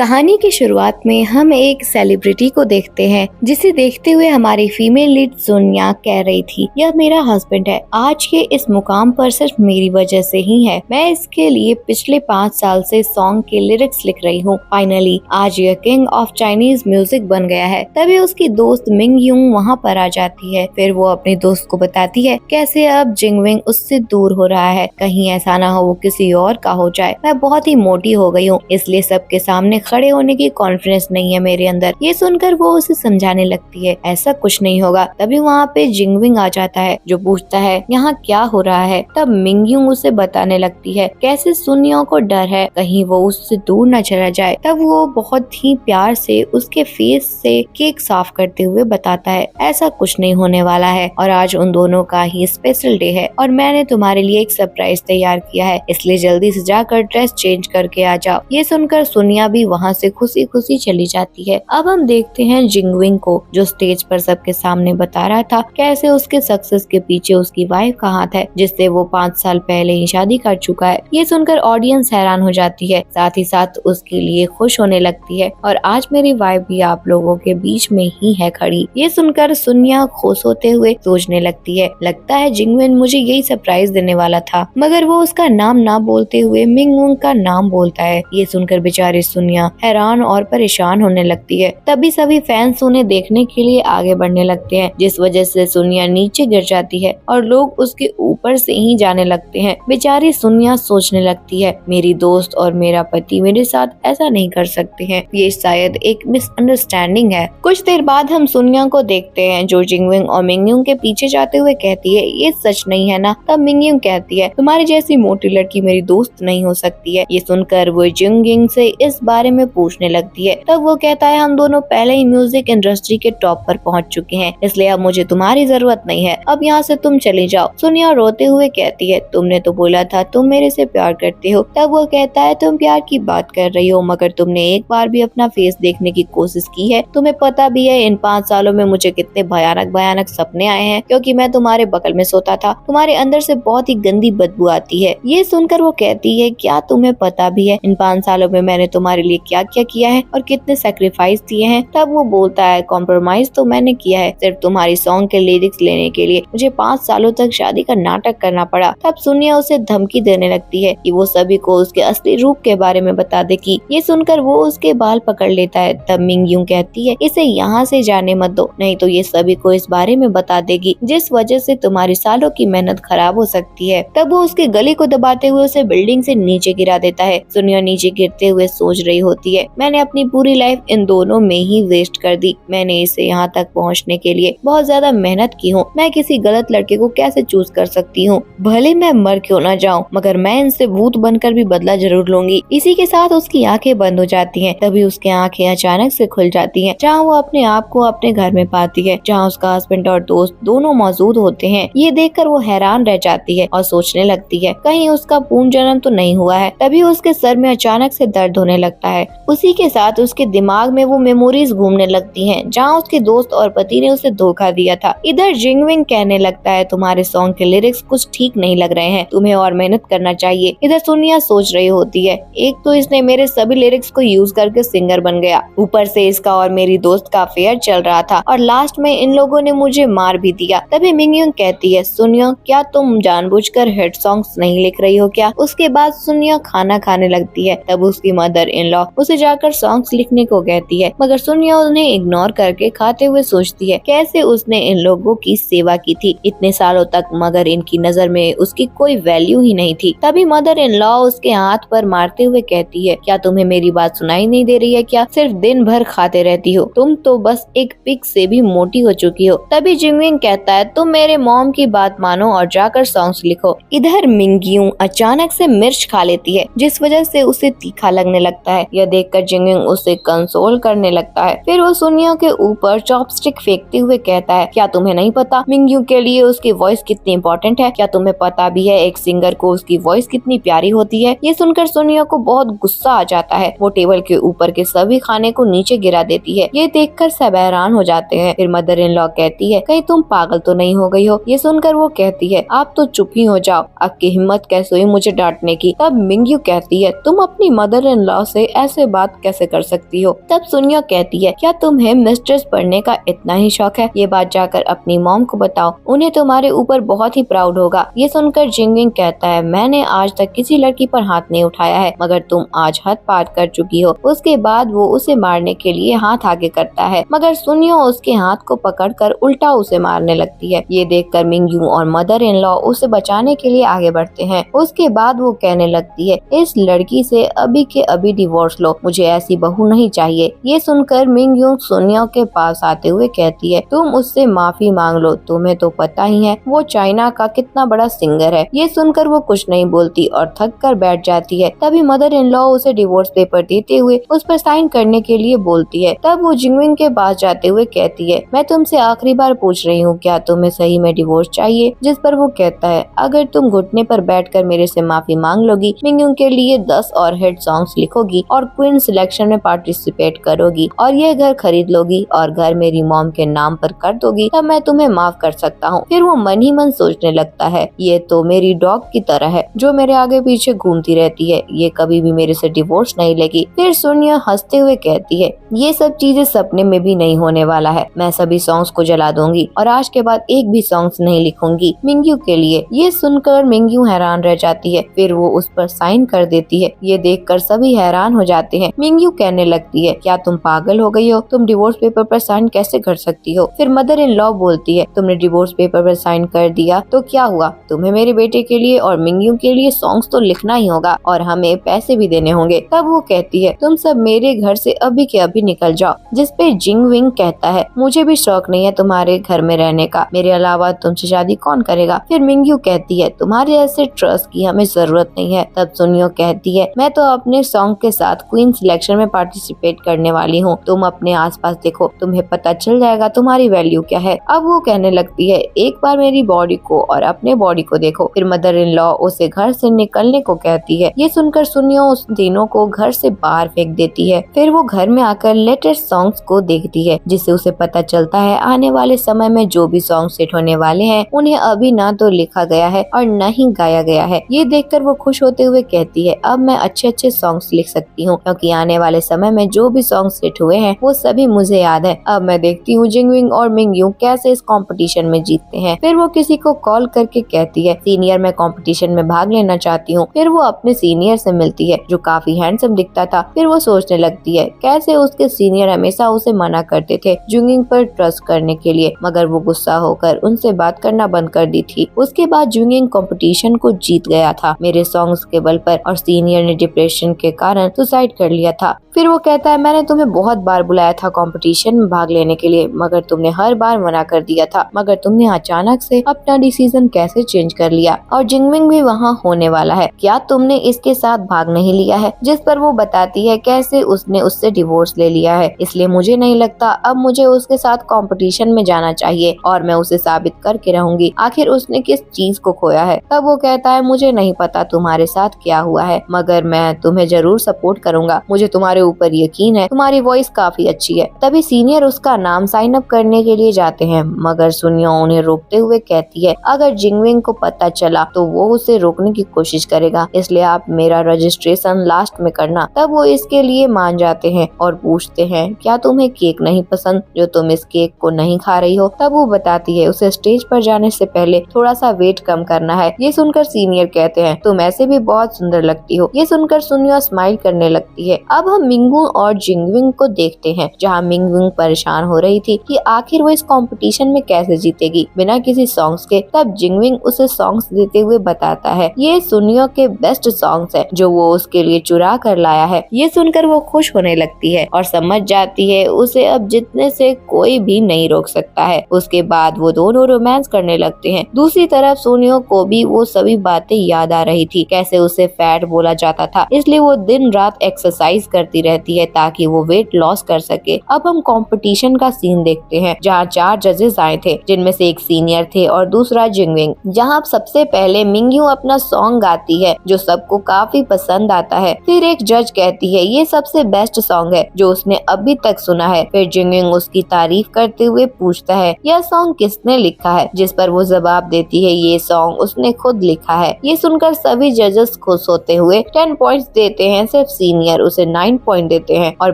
कहानी की शुरुआत में हम एक सेलिब्रिटी को देखते हैं जिसे देखते हुए हमारी फीमेल लीड सोनिया कह रही थी, यह मेरा हस्बैंड है, आज के इस मुकाम पर सिर्फ मेरी वजह से ही है। मैं इसके लिए पिछले 5 साल से सॉन्ग के लिरिक्स लिख रही हूँ। फाइनली आज यह किंग ऑफ चाइनीज म्यूजिक बन गया है। तभी उसकी दोस्त मिंग यूंग वहाँ पर आ जाती है। फिर वो अपने दोस्त को बताती है कैसे अब जिंगविंग उससे दूर हो रहा है, कहीं ऐसा ना हो वो किसी और का हो जाए। मैं बहुत ही मोटी हो गई हूँ, इसलिए सबके सामने खड़े होने की कॉन्फिडेंस नहीं है मेरे अंदर। ये सुनकर वो उसे समझाने लगती है ऐसा कुछ नहीं होगा। तभी वहाँ पे जिंगविंग आ जाता है जो पूछता है यहाँ क्या हो रहा है। तब मिंगयूंग उसे बताने लगती है कैसे सुनियो को डर है कहीं वो उससे दूर न चला जाए। तब वो बहुत ही प्यार से उसके फेस से केक साफ करते हुए बताता है ऐसा कुछ नहीं होने वाला है और आज उन दोनों का ही स्पेशल डे है और मैंने तुम्हारे लिए एक सरप्राइज तैयार किया है, इसलिए जल्दी से जाकर ड्रेस चेंज करके आ जाओ। ये सुनकर सोनिया भी वहाँ से खुशी खुशी चली जाती है। अब हम देखते हैं जिंगविंग को जो स्टेज पर सबके सामने बता रहा था कैसे उसके सक्सेस के पीछे उसकी वाइफ का हाथ है जिससे वो 5 साल पहले ही शादी कर चुका है। ये सुनकर ऑडियंस हैरान हो जाती है, साथ ही साथ उसके लिए खुश होने लगती है और आज मेरी वाइफ भी आप लोगों के बीच में ही है खड़ी। ये सुनकर सोनिया खुश होते हुए सोचने लगती है लगता है जिंगविंग मुझे यही सरप्राइज देने वाला था, मगर वो उसका नाम ना बोलते हुए मिंगवुंग का नाम बोलता है। ये सुनकर बेचारी सोनिया हैरान और परेशान होने लगती है। तभी सभी फैंस उन्हें देखने के लिए आगे बढ़ने लगते हैं जिस वजह से सोनिया नीचे गिर जाती है और लोग उसके ऊपर से ही जाने लगते हैं। बेचारी सोनिया सोचने लगती है मेरी दोस्त और मेरा पति मेरे साथ ऐसा नहीं कर सकते हैं, ये शायद एक मिसअंडरस्टैंडिंग है। कुछ देर बाद हम सोनिया को देखते हैं जो जिंगविंग और मिंगयूंग के पीछे जाते हुए कहती है ये सच नहीं है ना। तब मिंगयूंग कहती है तुम्हारी जैसी मोटी लड़की मेरी दोस्त नहीं हो सकती है। ये सुनकर वो जिंगविंग से इस बारे में पूछने लगती है। तब वो कहता है हम दोनों पहले ही म्यूजिक इंडस्ट्री के टॉप पर पहुंच चुके हैं, इसलिए अब मुझे तुम्हारी जरूरत नहीं है, अब यहाँ से तुम चले जाओ। सोनिया रोते हुए कहती है तुमने तो बोला था तुम मेरे से प्यार करते हो। तब वो कहता है तुम प्यार की बात कर रही हो मगर तुमने एक बार भी अपना फेस देखने की कोशिश की है? तुम्हें पता भी है इन 5 सालों में मुझे कितने भयानक सपने आए हैं क्योंकि मैं तुम्हारे बगल में सोता था, तुम्हारे अंदर से बहुत ही गंदी बदबू आती है। ये सुनकर वो कहती है क्या तुम्हें पता भी है इन 5 सालों में मैंने तुम्हारे लिए क्या क्या किया है और कितने सैक्रिफाइस दिए हैं? तब वो बोलता है कॉम्प्रोमाइज तो मैंने किया है, सिर्फ तुम्हारी सॉन्ग के लिरिक्स लेने के लिए मुझे 5 सालों तक शादी का नाटक करना पड़ा। तब सोनिया उसे धमकी देने लगती है कि वो सभी को उसके असली रूप के बारे में बता देगी। ये सुनकर वो उसके बाल पकड़ लेता है। तब मिंगयूंग कहती है इसे यहाँ से जाने मत दो, नहीं तो ये सभी को इस बारे में बता देगी जिस वजह से तुम्हारी सालों की मेहनत खराब हो सकती है। तब वो उसके गले को दबाते हुए उसे बिल्डिंग से नीचे गिरा देता है। सोनिया नीचे गिरते हुए सोच रही होती है मैंने अपनी पूरी लाइफ इन दोनों में ही वेस्ट कर दी, मैंने इसे यहाँ तक पहुँचने के लिए बहुत ज्यादा मेहनत की हूँ, मैं किसी गलत लड़के को कैसे चूज कर सकती हूँ? भले मैं मर क्यों ना जाऊँ मगर मैं इनसे भूत बनकर भी बदला जरूर लूंगी। इसी के साथ उसकी आंखें बंद हो जाती हैं। तभी उसकी आंखें अचानक से खुल जाती हैं जहाँ वो अपने आप को अपने घर में पाती है जहाँ उसका हस्बैंड और दोस्त दोनों मौजूद होते हैं। ये देखकर वो हैरान रह जाती है और सोचने लगती है कहीं उसका पूर्ण जन्म तो नहीं हुआ है। तभी उसके सर में अचानक से दर्द होने लगता है। उसी के साथ उसके दिमाग में वो मेमोरीज घूमने लगती हैं जहाँ उसके दोस्त और पति ने उसे धोखा दिया था। इधर जिंगविंग कहने लगता है तुम्हारे सॉन्ग के लिरिक्स कुछ ठीक नहीं लग रहे हैं, तुम्हें और मेहनत करना चाहिए। इधर सोनिया सोच रही होती है एक तो इसने मेरे सभी लिरिक्स को यूज करके सिंगर बन गया, ऊपर से इसका और मेरी दोस्त का अफेयर चल रहा था और लास्ट में इन लोगों ने मुझे मार भी दिया। तभी मिंगयूंग कहती है सुनियो क्या तुम जानबूझकर हिट सॉन्ग्स नहीं लिख रही हो क्या? उसके बाद सुनियो खाना खाने लगती है। तब उसकी मदर इन लॉ उसे जाकर सॉन्ग्स लिखने को कहती है मगर सुनियो उन्हें इग्नोर करके खाते हुए सोचती है कैसे उसने इन लोगों की सेवा की थी इतने सालों तक मगर इनकी नजर में उसकी कोई वैल्यू ही नहीं थी। तभी मदर इन लॉ उसके हाथ पर मारते हुए कहती है क्या तुम्हें मेरी बात सुनाई नहीं दे रही है क्या? सिर्फ दिन भर खाते रहती हो, तुम तो बस एक पिग से भी मोटी हो चुकी हो। तभी जिंगविंग कहता है तुम मेरे मॉम की बात मानो और जाकर सॉन्ग्स लिखो। इधर मिंगयूंग अचानक से मिर्च खा लेती है जिस वजह से उसे तीखा लगने लगता है। यह देखकर जिंगविंग उसे कंसोल करने लगता है। फिर वो सोनिया के ऊपर चॉपस्टिक फेंकते हुए कहता है क्या तुम्हें नहीं पता मिंगयूंग के लिए उसकी वॉइस कितनी इम्पोर्टेंट है? क्या तुम्हें पता भी है एक सिंगर को उसकी वॉइस कितनी प्यारी होती है? ये सुनकर सोनिया को बहुत गुस्सा आ जाता है। वो टेबल के ऊपर के सभी खाने को नीचे गिरा देती है। ये देखकर सब हैरान हो जाते हैं। फिर मदर इन लॉ कहती है कहीं तुम पागल तो नहीं हो गई हो? ये सुनकर वो कहती है आप तो चुप ही हो जाओ, आपकी हिम्मत कैसे हुई मुझे डांटने की? तब मिंगयू कहती है तुम अपनी मदर इन लॉ से ऐसे बात कैसे कर सकती हो। तब सुनिया कहती है, क्या तुम्हें मिस्ट्रेस पढ़ने का इतना ही शौक है? ये बात जाकर अपनी मॉम को बताओ, उन्हें तुम्हारे ऊपर बहुत ही प्राउड होगा। ये सुनकर जिंगविंग कहता है, मैंने आज तक किसी लड़की पर हाथ नहीं उठाया है, मगर तुम आज हद पार कर चुकी हो। उसके बाद वो उसे मारने के लिए हाथ आगे करता है, मगर सुनिया उसके हाथ को पकड़कर उल्टा उसे मारने लगती है। ये देखकर मिंगयू और मदर इन लॉ उसे बचाने के लिए आगे बढ़ते हैं। उसके बाद वो कहने लगती है, इस लड़की से अभी के अभी डिवोर्स लो, मुझे ऐसी बहू नहीं चाहिए। ये सुनकर मिंगयू सुनिया के पास आते हुए कहती है, तुम उससे माफी मांग लो, तुम्हें तो पता ही है वो चाइना का कितना बड़ा सिंगर है। ये सुनकर वो कुछ नहीं बोलती और थक कर बैठ जाती है। तभी मदर इन लॉ उसे डिवोर्स पेपर देते हुए उस पर साइन करने के लिए बोलती है। तब वो जिंगविंग के पास जाते हुए कहती है, मैं तुमसे आखिरी बार पूछ रही हूँ, क्या तुम्हें सही में डिवोर्स चाहिए? जिस पर वो कहता है, अगर तुम घुटने पर बैठकर मेरे से माफी मांग लोगी, मिंगयू के लिए 10 और हिट सॉन्ग्स लिखोगी और क्वीन सिलेक्शन में पार्टिसिपेट करोगी और यह घर खरीद लोगी और घर मेरी मॉम के नाम पर कर दोगी, तब मैं तुम्हें माफ कर सकता हूँ। फिर वो मन ही मन सोचने लगता है, ये तो मेरी डॉग की तरह है जो मेरे आगे पीछे घूमती रहती है, ये कभी भी मेरे से डिवोर्स नहीं लेगी। फिर सुनिया हंसते हुए कहती है, ये सब चीजें सपने में भी नहीं होने वाला है, मैं सभी सॉन्ग्स को जला दूंगी और आज के बाद एक भी सॉन्ग्स नहीं लिखूंगी मिंगयू के लिए। ये सुनकर मिंगयू हैरान रह जाती है, फिर वो उस पर साइन कर देती है। ये देखकर सभी हैरान हो जाते हैं। मिंगयू कहने लगती है, क्या तुम पागल हो गई हो? तुम डिवोर्स पेपर पर साइन कैसे कर सकती हो? फिर मदर इन लॉ बोलती है, तुमने डिवोर्स पेपर पर साइन कर दिया तो क्या हुआ? तुम्हें मेरे बेटे के लिए और मिंगयू के लिए सॉन्ग्स तो लिखना ही होगा और हमें पैसे भी देने होंगे। तब वो कहती है, तुम सब मेरे घर से अभी के अभी निकल जाओ। जिस पे जिंगविंग कहता है, मुझे भी शौक नहीं है तुम्हारे घर में रहने का, मेरे अलावा तुमसे शादी कौन करेगा? फिर मिंगयू कहती है, तुम्हारे ऐसे ट्रस्ट की हमें जरूरत नहीं है। तब सुनियो कहती है, मैं तो अपने सॉन्ग के साथ क्वीन सिलेक्शन में पार्टिसिपेट करने वाली हूँ, तुम अपने आसपास देखो, तुम्हें पता चल जाएगा तुम्हारी वैल्यू क्या है। अब वो कहने लगती है, एक बार मेरी बॉडी को और अपने बॉडी को देखो। फिर मदर इन लॉ उसे घर से निकलने को कहती है। ये सुनकर सुनियो उस तीनों को घर से बाहर फेंक देती है। फिर वो घर में आकर लेटेस्ट सॉन्ग्स को देखती है, जिससे उसे पता चलता है आने वाले समय में जो भी सॉन्ग सेट होने वाले हैं उन्हें अभी ना तो लिखा गया है और न ही गाया गया है। ये देखकर वो खुश होते हुए कहती है, अब मैं अच्छे अच्छे सॉन्ग्स लिख सकती हूँ, क्योंकि आने वाले समय में जो भी सॉन्ग सेट हुए हैं वो सभी मुझे याद है। अब मैं देखती हूँ जिंगविंग और मिंगयू कैसे इस कंपटीशन में जीतते हैं। फिर वो किसी को कॉल करके कहती है, सीनियर मैं कंपटीशन में भाग लेना चाहती हूँ। फिर वो अपने सीनियर से मिलती है जो काफी हैंडसम दिखता था। फिर वो सोचने लगती है कैसे उसके सीनियर हमेशा उसे मना करते थे जिंगविंग पर ट्रस्ट करने के लिए, मगर वो गुस्सा होकर उनसे बात करना बंद कर दी थी। उसके बाद जिंगविंग कंपटीशन को जीत गया था मेरे सॉन्ग्स के बल पर और सीनियर ने डिप्रेशन के कारण सुसाइड कर लिया था। फिर वो कहता है, मैंने तुम्हें बहुत बार बुलाया था कंपटीशन में भाग लेने के लिए, मगर तुमने हर बार मना कर दिया था, मगर तुमने अचानक से अपना डिसीजन कैसे चेंज कर लिया और जिंगविंग भी वहाँ होने वाला है, क्या तुमने इसके साथ भाग नहीं लिया है? जिस पर वो बताती है कैसे उसने उससे डिवोर्स ले लिया है, इसलिए मुझे नहीं लगता अब मुझे उसके साथ कंपटीशन में जाना चाहिए और मैं उसे साबित करके रहूंगी आखिर उसने किस चीज को खोया है। तब वो कहता है, मुझे नहीं पता तुम्हारे साथ क्या हुआ है, मगर मैं तुम्हें जरूर सपोर्ट करूंगा, मुझे तुम्हारे ऊपर यकीन है, तुम्हारी वॉइस काफी अच्छी है। तभी सीनियर उसका नाम साइन अप करने के लिए जाते हैं, मगर सुनियो उन्हें रोकते हुए कहती है, अगर जिंगविंग को पता चला तो वो उसे रोकने की कोशिश करेगा, इसलिए आप मेरा रजिस्ट्रेशन लास्ट में करना। तब वो इसके लिए मान जाते हैं और पूछते हैं, क्या तुम्हें केक नहीं पसंद जो तुम इस केक को नहीं खा रही हो? तब वो बताती है, उसे स्टेज पर जाने से पहले थोड़ा सा वेट कम करना है। ये सुनकर सीनियर कहते हैं, तुम ऐसे भी बहुत सुंदर लगती हो। ये सुनकर सुनियो स्माइल करने लगती है। अब हम मिंगयू और जिंगविंग को देखते हैं, जहाँ मिंगयू परेशान हो रही थी कि आखिर वो इस कंपटीशन में कैसे जीतेगी बिना किसी सॉन्ग्स के। तब जिंगविंग उसे सॉन्ग्स देते हुए बताता है, ये सुनियो के बेस्ट सॉन्ग्स है जो वो उसके लिए चुरा कर लाया है। ये सुनकर वो खुश होने लगती है और समझ जाती है उसे अब जीतने से कोई भी नहीं रोक सकता है। उसके बाद वो दोनों रोमांस करने लगते हैं। दूसरी तरफ सुनियो को भी वो सभी बातें याद आ रही थी, कैसे उसे फैट बोला जाता था, इसलिए वो दिन रात एक्सरसाइज करती रहती है ताकि वो वेट लॉस कर सके। अब हम कंपटीशन का सीन देखते हैं, जहाँ 4 जजेस आए थे, जिनमें से एक सीनियर थे और दूसरा जिंगविंग। जहाँ सबसे पहले मिंगयू अपना सॉन्ग गाती है जो सबको काफी पसंद आता है। फिर एक जज कहती है, ये सबसे बेस्ट सॉन्ग है जो उसने अभी तक सुना है। फिर जिंगविंग उसकी तारीफ करते हुए पूछता है, यह सॉन्ग किसने लिखा है? जिस पर वो जवाब देती है, ये सॉन्ग उसने खुद लिखा है। ये सुनकर सभी जजेस खुश होते हुए 10 पॉइंट्स देते हैं सिर्फ सीनियर उसे 9 पॉइंट देते हैं और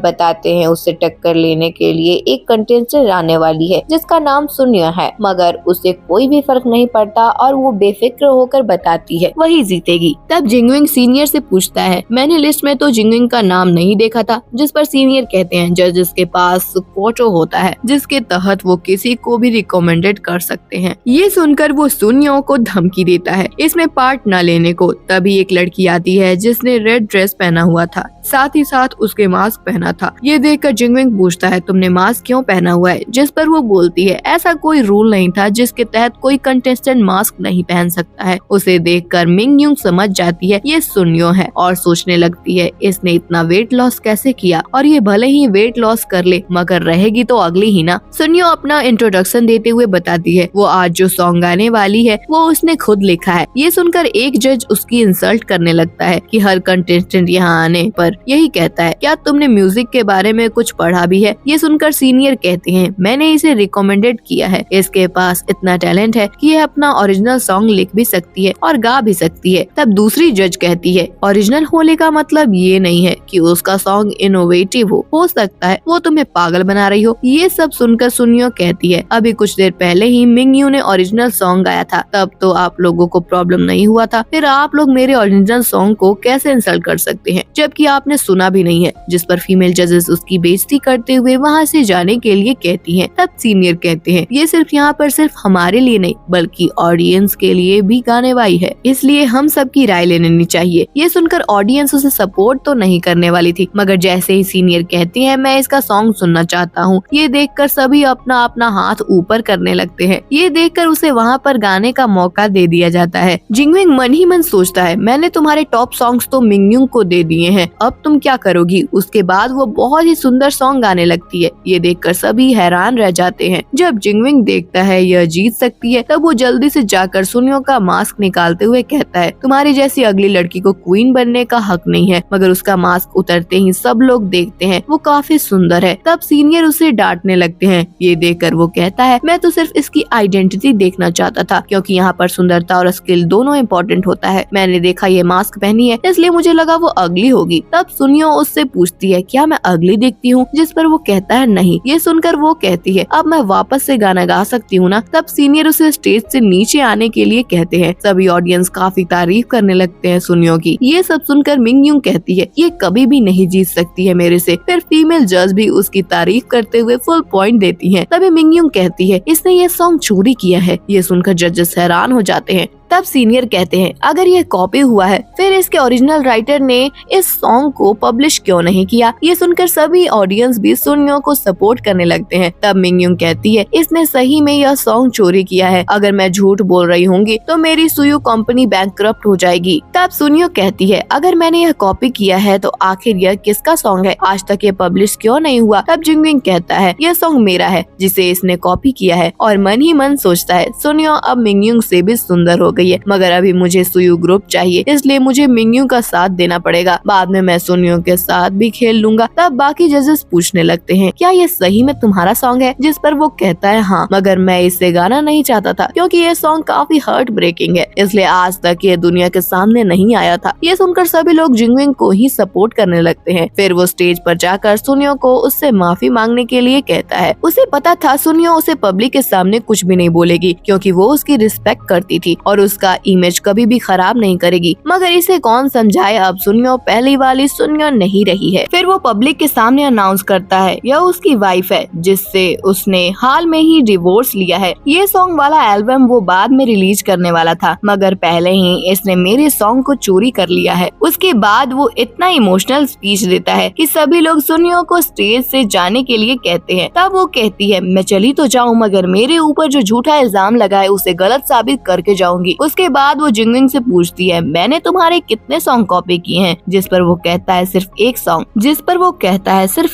बताते हैं उससे टक्कर लेने के लिए एक कंटेस्टेंट आने वाली है जिसका नाम सुनिया है, मगर उसे कोई भी फर्क नहीं पड़ता और वो बेफिक्र होकर बताती है वही जीतेगी। तब जिंगविंग सीनियर से पूछता है, मैंने लिस्ट में तो जिंगविंग का नाम नहीं देखा था, जिस पर सीनियर कहते हैं जजेस के पास कोटो होता है जिसके तहत वो किसी को भी रिकमेंडेड कर सकते हैं। ये सुनकर वो सुनियो को धमकी देता है इसमें पार्ट न लेने को। तभी एक लड़की आती है जिसने रेड ड्रेस पहना हुआ था, साथ ही साथ उसके मास्क पहना था। ये देखकर जिंगविंग पूछता है, तुमने मास्क क्यों पहना हुआ है? जिस पर वो बोलती है, ऐसा कोई रूल नहीं था जिसके तहत कोई कंटेस्टेंट मास्क नहीं पहन सकता है। उसे देखकर मिंगयुंग समझ जाती है ये सुनियो है और सोचने लगती है इसने इतना वेट लॉस कैसे किया, और ये भले ही वेट लॉस कर ले मगर रहेगी तो अगली ही ना। सुनियो अपना इंट्रोडक्शन देते हुए बताती है वो आज जो सॉन्ग गाने वाली है वो उसने खुद लिखा है। ये सुनकर एक जज उसकी इंसल्ट करने लगता है कि हर कंटेस्टेंट यहाँ आने पर यही कहता है, क्या तुमने म्यूजिक के बारे में कुछ पढ़ा भी है? ये सुनकर सीनियर कहते हैं, मैंने इसे रिकमेंडेड किया है, इसके पास इतना टैलेंट है कि ये अपना ओरिजिनल सॉन्ग लिख भी सकती है और गा भी सकती है। तब दूसरी जज कहती है, ओरिजिनल होने का मतलब ये नहीं है कि उसका सॉन्ग इनोवेटिव हो सकता है वो तुम्हें पागल बना रही हो। ये सब सुनकर सुनियो कहती है, अभी कुछ देर पहले ही मिंगयू ने ओरिजिनल सॉन्ग गाया था, तब तो आप लोगों को प्रॉब्लम नहीं हुआ था, फिर आप लोग मेरे ओरिजिनल सॉन्ग को कैसे इंसल्ट कर सकते हैं जबकि आपने सुना भी नहीं है। जिस पर फीमेल जजेस उसकी बेइज्जती करते हुए वहाँ से जाने के लिए कहती हैं। तब सीनियर कहते हैं, ये सिर्फ यहाँ पर सिर्फ हमारे लिए नहीं बल्कि ऑडियंस के लिए भी गाने वाली है, इसलिए हम सबकी राय लेनी चाहिए। ये सुनकर ऑडियंस उसे सपोर्ट तो नहीं करने वाली थी, मगर जैसे ही सीनियर कहती है मैं इसका सॉन्ग सुनना चाहता हूँ, ये देखकर सभी अपना अपना हाथ ऊपर करने लगते हैं। ये देखकर उसे वहाँ पर गाने का मौका दे दिया जाता है। जिंगविंग मन ही मन सोचता है, मैंने तुम्हारे टॉप सॉन्ग्स तो मिंगयुंग को दे दिए हैं, अब तुम क्या करोगी? उसके बाद वो बहुत ही सुंदर सॉन्ग गाने लगती है। ये देखकर सभी हैरान रह जाते हैं। जब जिंगविंग देखता है यह जीत सकती है तब वो जल्दी से जाकर सुनियो का मास्क निकालते हुए कहता है, तुम्हारी जैसी अगली लड़की को क्वीन बनने का हक नहीं है। मगर उसका मास्क उतरते ही सब लोग देखते हैं वो काफी सुंदर है। तब सीनियर उसे डांटने लगते हैं। ये देखकर वो कहता है, मैं तो सिर्फ इसकी आइडेंटिटी देखना चाहता था क्योंकि यहाँ पर सुंदरता और स्किल दोनों इम्पोर्टेंट होता है। मैंने देखा ये मास्क पहनी है इसलिए मुझे लगा वो अगली होगी। तब सुनियो उससे पूछती है, क्या मैं अगली दिखती हूँ? जिस पर वो कहता है नहीं। ये सुनकर वो कहती है, अब मैं वापस से गाना गा सकती हूँ ना? तब सीनियर उसे स्टेज से नीचे आने के लिए कहते हैं। सभी ऑडियंस काफी तारीफ करने लगते हैं सुनियो की। ये सब सुनकर मिंगयुंग कहती है, ये कभी भी नहीं जीत सकती है मेरे से। फिर फीमेल जज भी उसकी तारीफ करते हुए फुल पॉइंट देती है। तभी मिंगयुंग कहती है, इसने ये सॉन्ग चोरी किया है। ये सुनकर जजेस हैरान हो जाते हैं। तब सीनियर कहते हैं, अगर ये कॉपी हुआ है फिर इसके ओरिजिनल राइटर ने इस सॉन्ग को पब्लिश क्यों नहीं किया? ये सुनकर सभी ऑडियंस भी सुनियो को सपोर्ट करने लगते हैं। तब मिंगयुंग कहती है, इसने सही में यह सॉन्ग चोरी किया है। अगर मैं झूठ बोल रही होंगी तो मेरी सुयू कंपनी बैंकक्रप्ट हो जाएगी। तब सुनियो कहती है, अगर मैंने यह कॉपी किया है तो आखिर यह किसका सॉन्ग है? आज तक ये पब्लिश क्यों नहीं हुआ? तब जिंगविंग कहता है, यह सॉन्ग मेरा है जिसे इसने कॉपी किया है, और मन ही मन सोचता है, सुनियो अब मिंगयुंग से भी सुंदर हो गई है, मगर अभी मुझे सुयू ग्रुप चाहिए इसलिए मुझे मिंगयू का साथ देना पड़ेगा। बाद में मैं सुनियो के साथ भी खेल लूंगा। तब बाकी जजेस पूछने लगते हैं, क्या ये सही में तुम्हारा सॉन्ग है? जिस पर वो कहता है, हाँ, मगर मैं इससे गाना नहीं चाहता था क्योंकि ये सॉन्ग काफी हार्ट ब्रेकिंग है, इसलिए आज तक ये दुनिया के सामने नहीं आया था। ये सुनकर सभी लोग जिंगविंग को ही सपोर्ट करने लगते हैं। फिर वो स्टेज पर जाकर सुनियो को उससे माफी मांगने के लिए कहता है। उसे पता था सुनियो उसे पब्लिक के सामने कुछ भी नहीं बोलेगी क्योंकि वो उसकी रिस्पेक्ट करती थी और उसका इमेज कभी भी खराब नहीं करेगी, मगर इसे कौन समझाए, अब सुनियो पहली वाली सुनियो नहीं रही है। फिर वो पब्लिक के सामने अनाउंस करता है यह उसकी वाइफ है जिससे उसने हाल में ही डिवोर्स लिया है। ये सॉन्ग वाला एल्बम वो बाद में रिलीज करने वाला था, मगर पहले ही इसने मेरे सॉन्ग को चोरी कर लिया है। उसके बाद वो इतना इमोशनल स्पीच देता है कि सभी लोग सुनियो को स्टेज से जाने के लिए कहते हैं। तब वो कहती है, मैं चली तो जाऊँ मगर मेरे ऊपर जो झूठा इल्जाम लगा है उसे गलत साबित करके जाऊंगी। उसके बाद वो जिंगविंग से पूछती है, मैंने तुम्हारे कितने सॉन्ग कॉपी किए हैं? जिस पर वो कहता है सिर्फ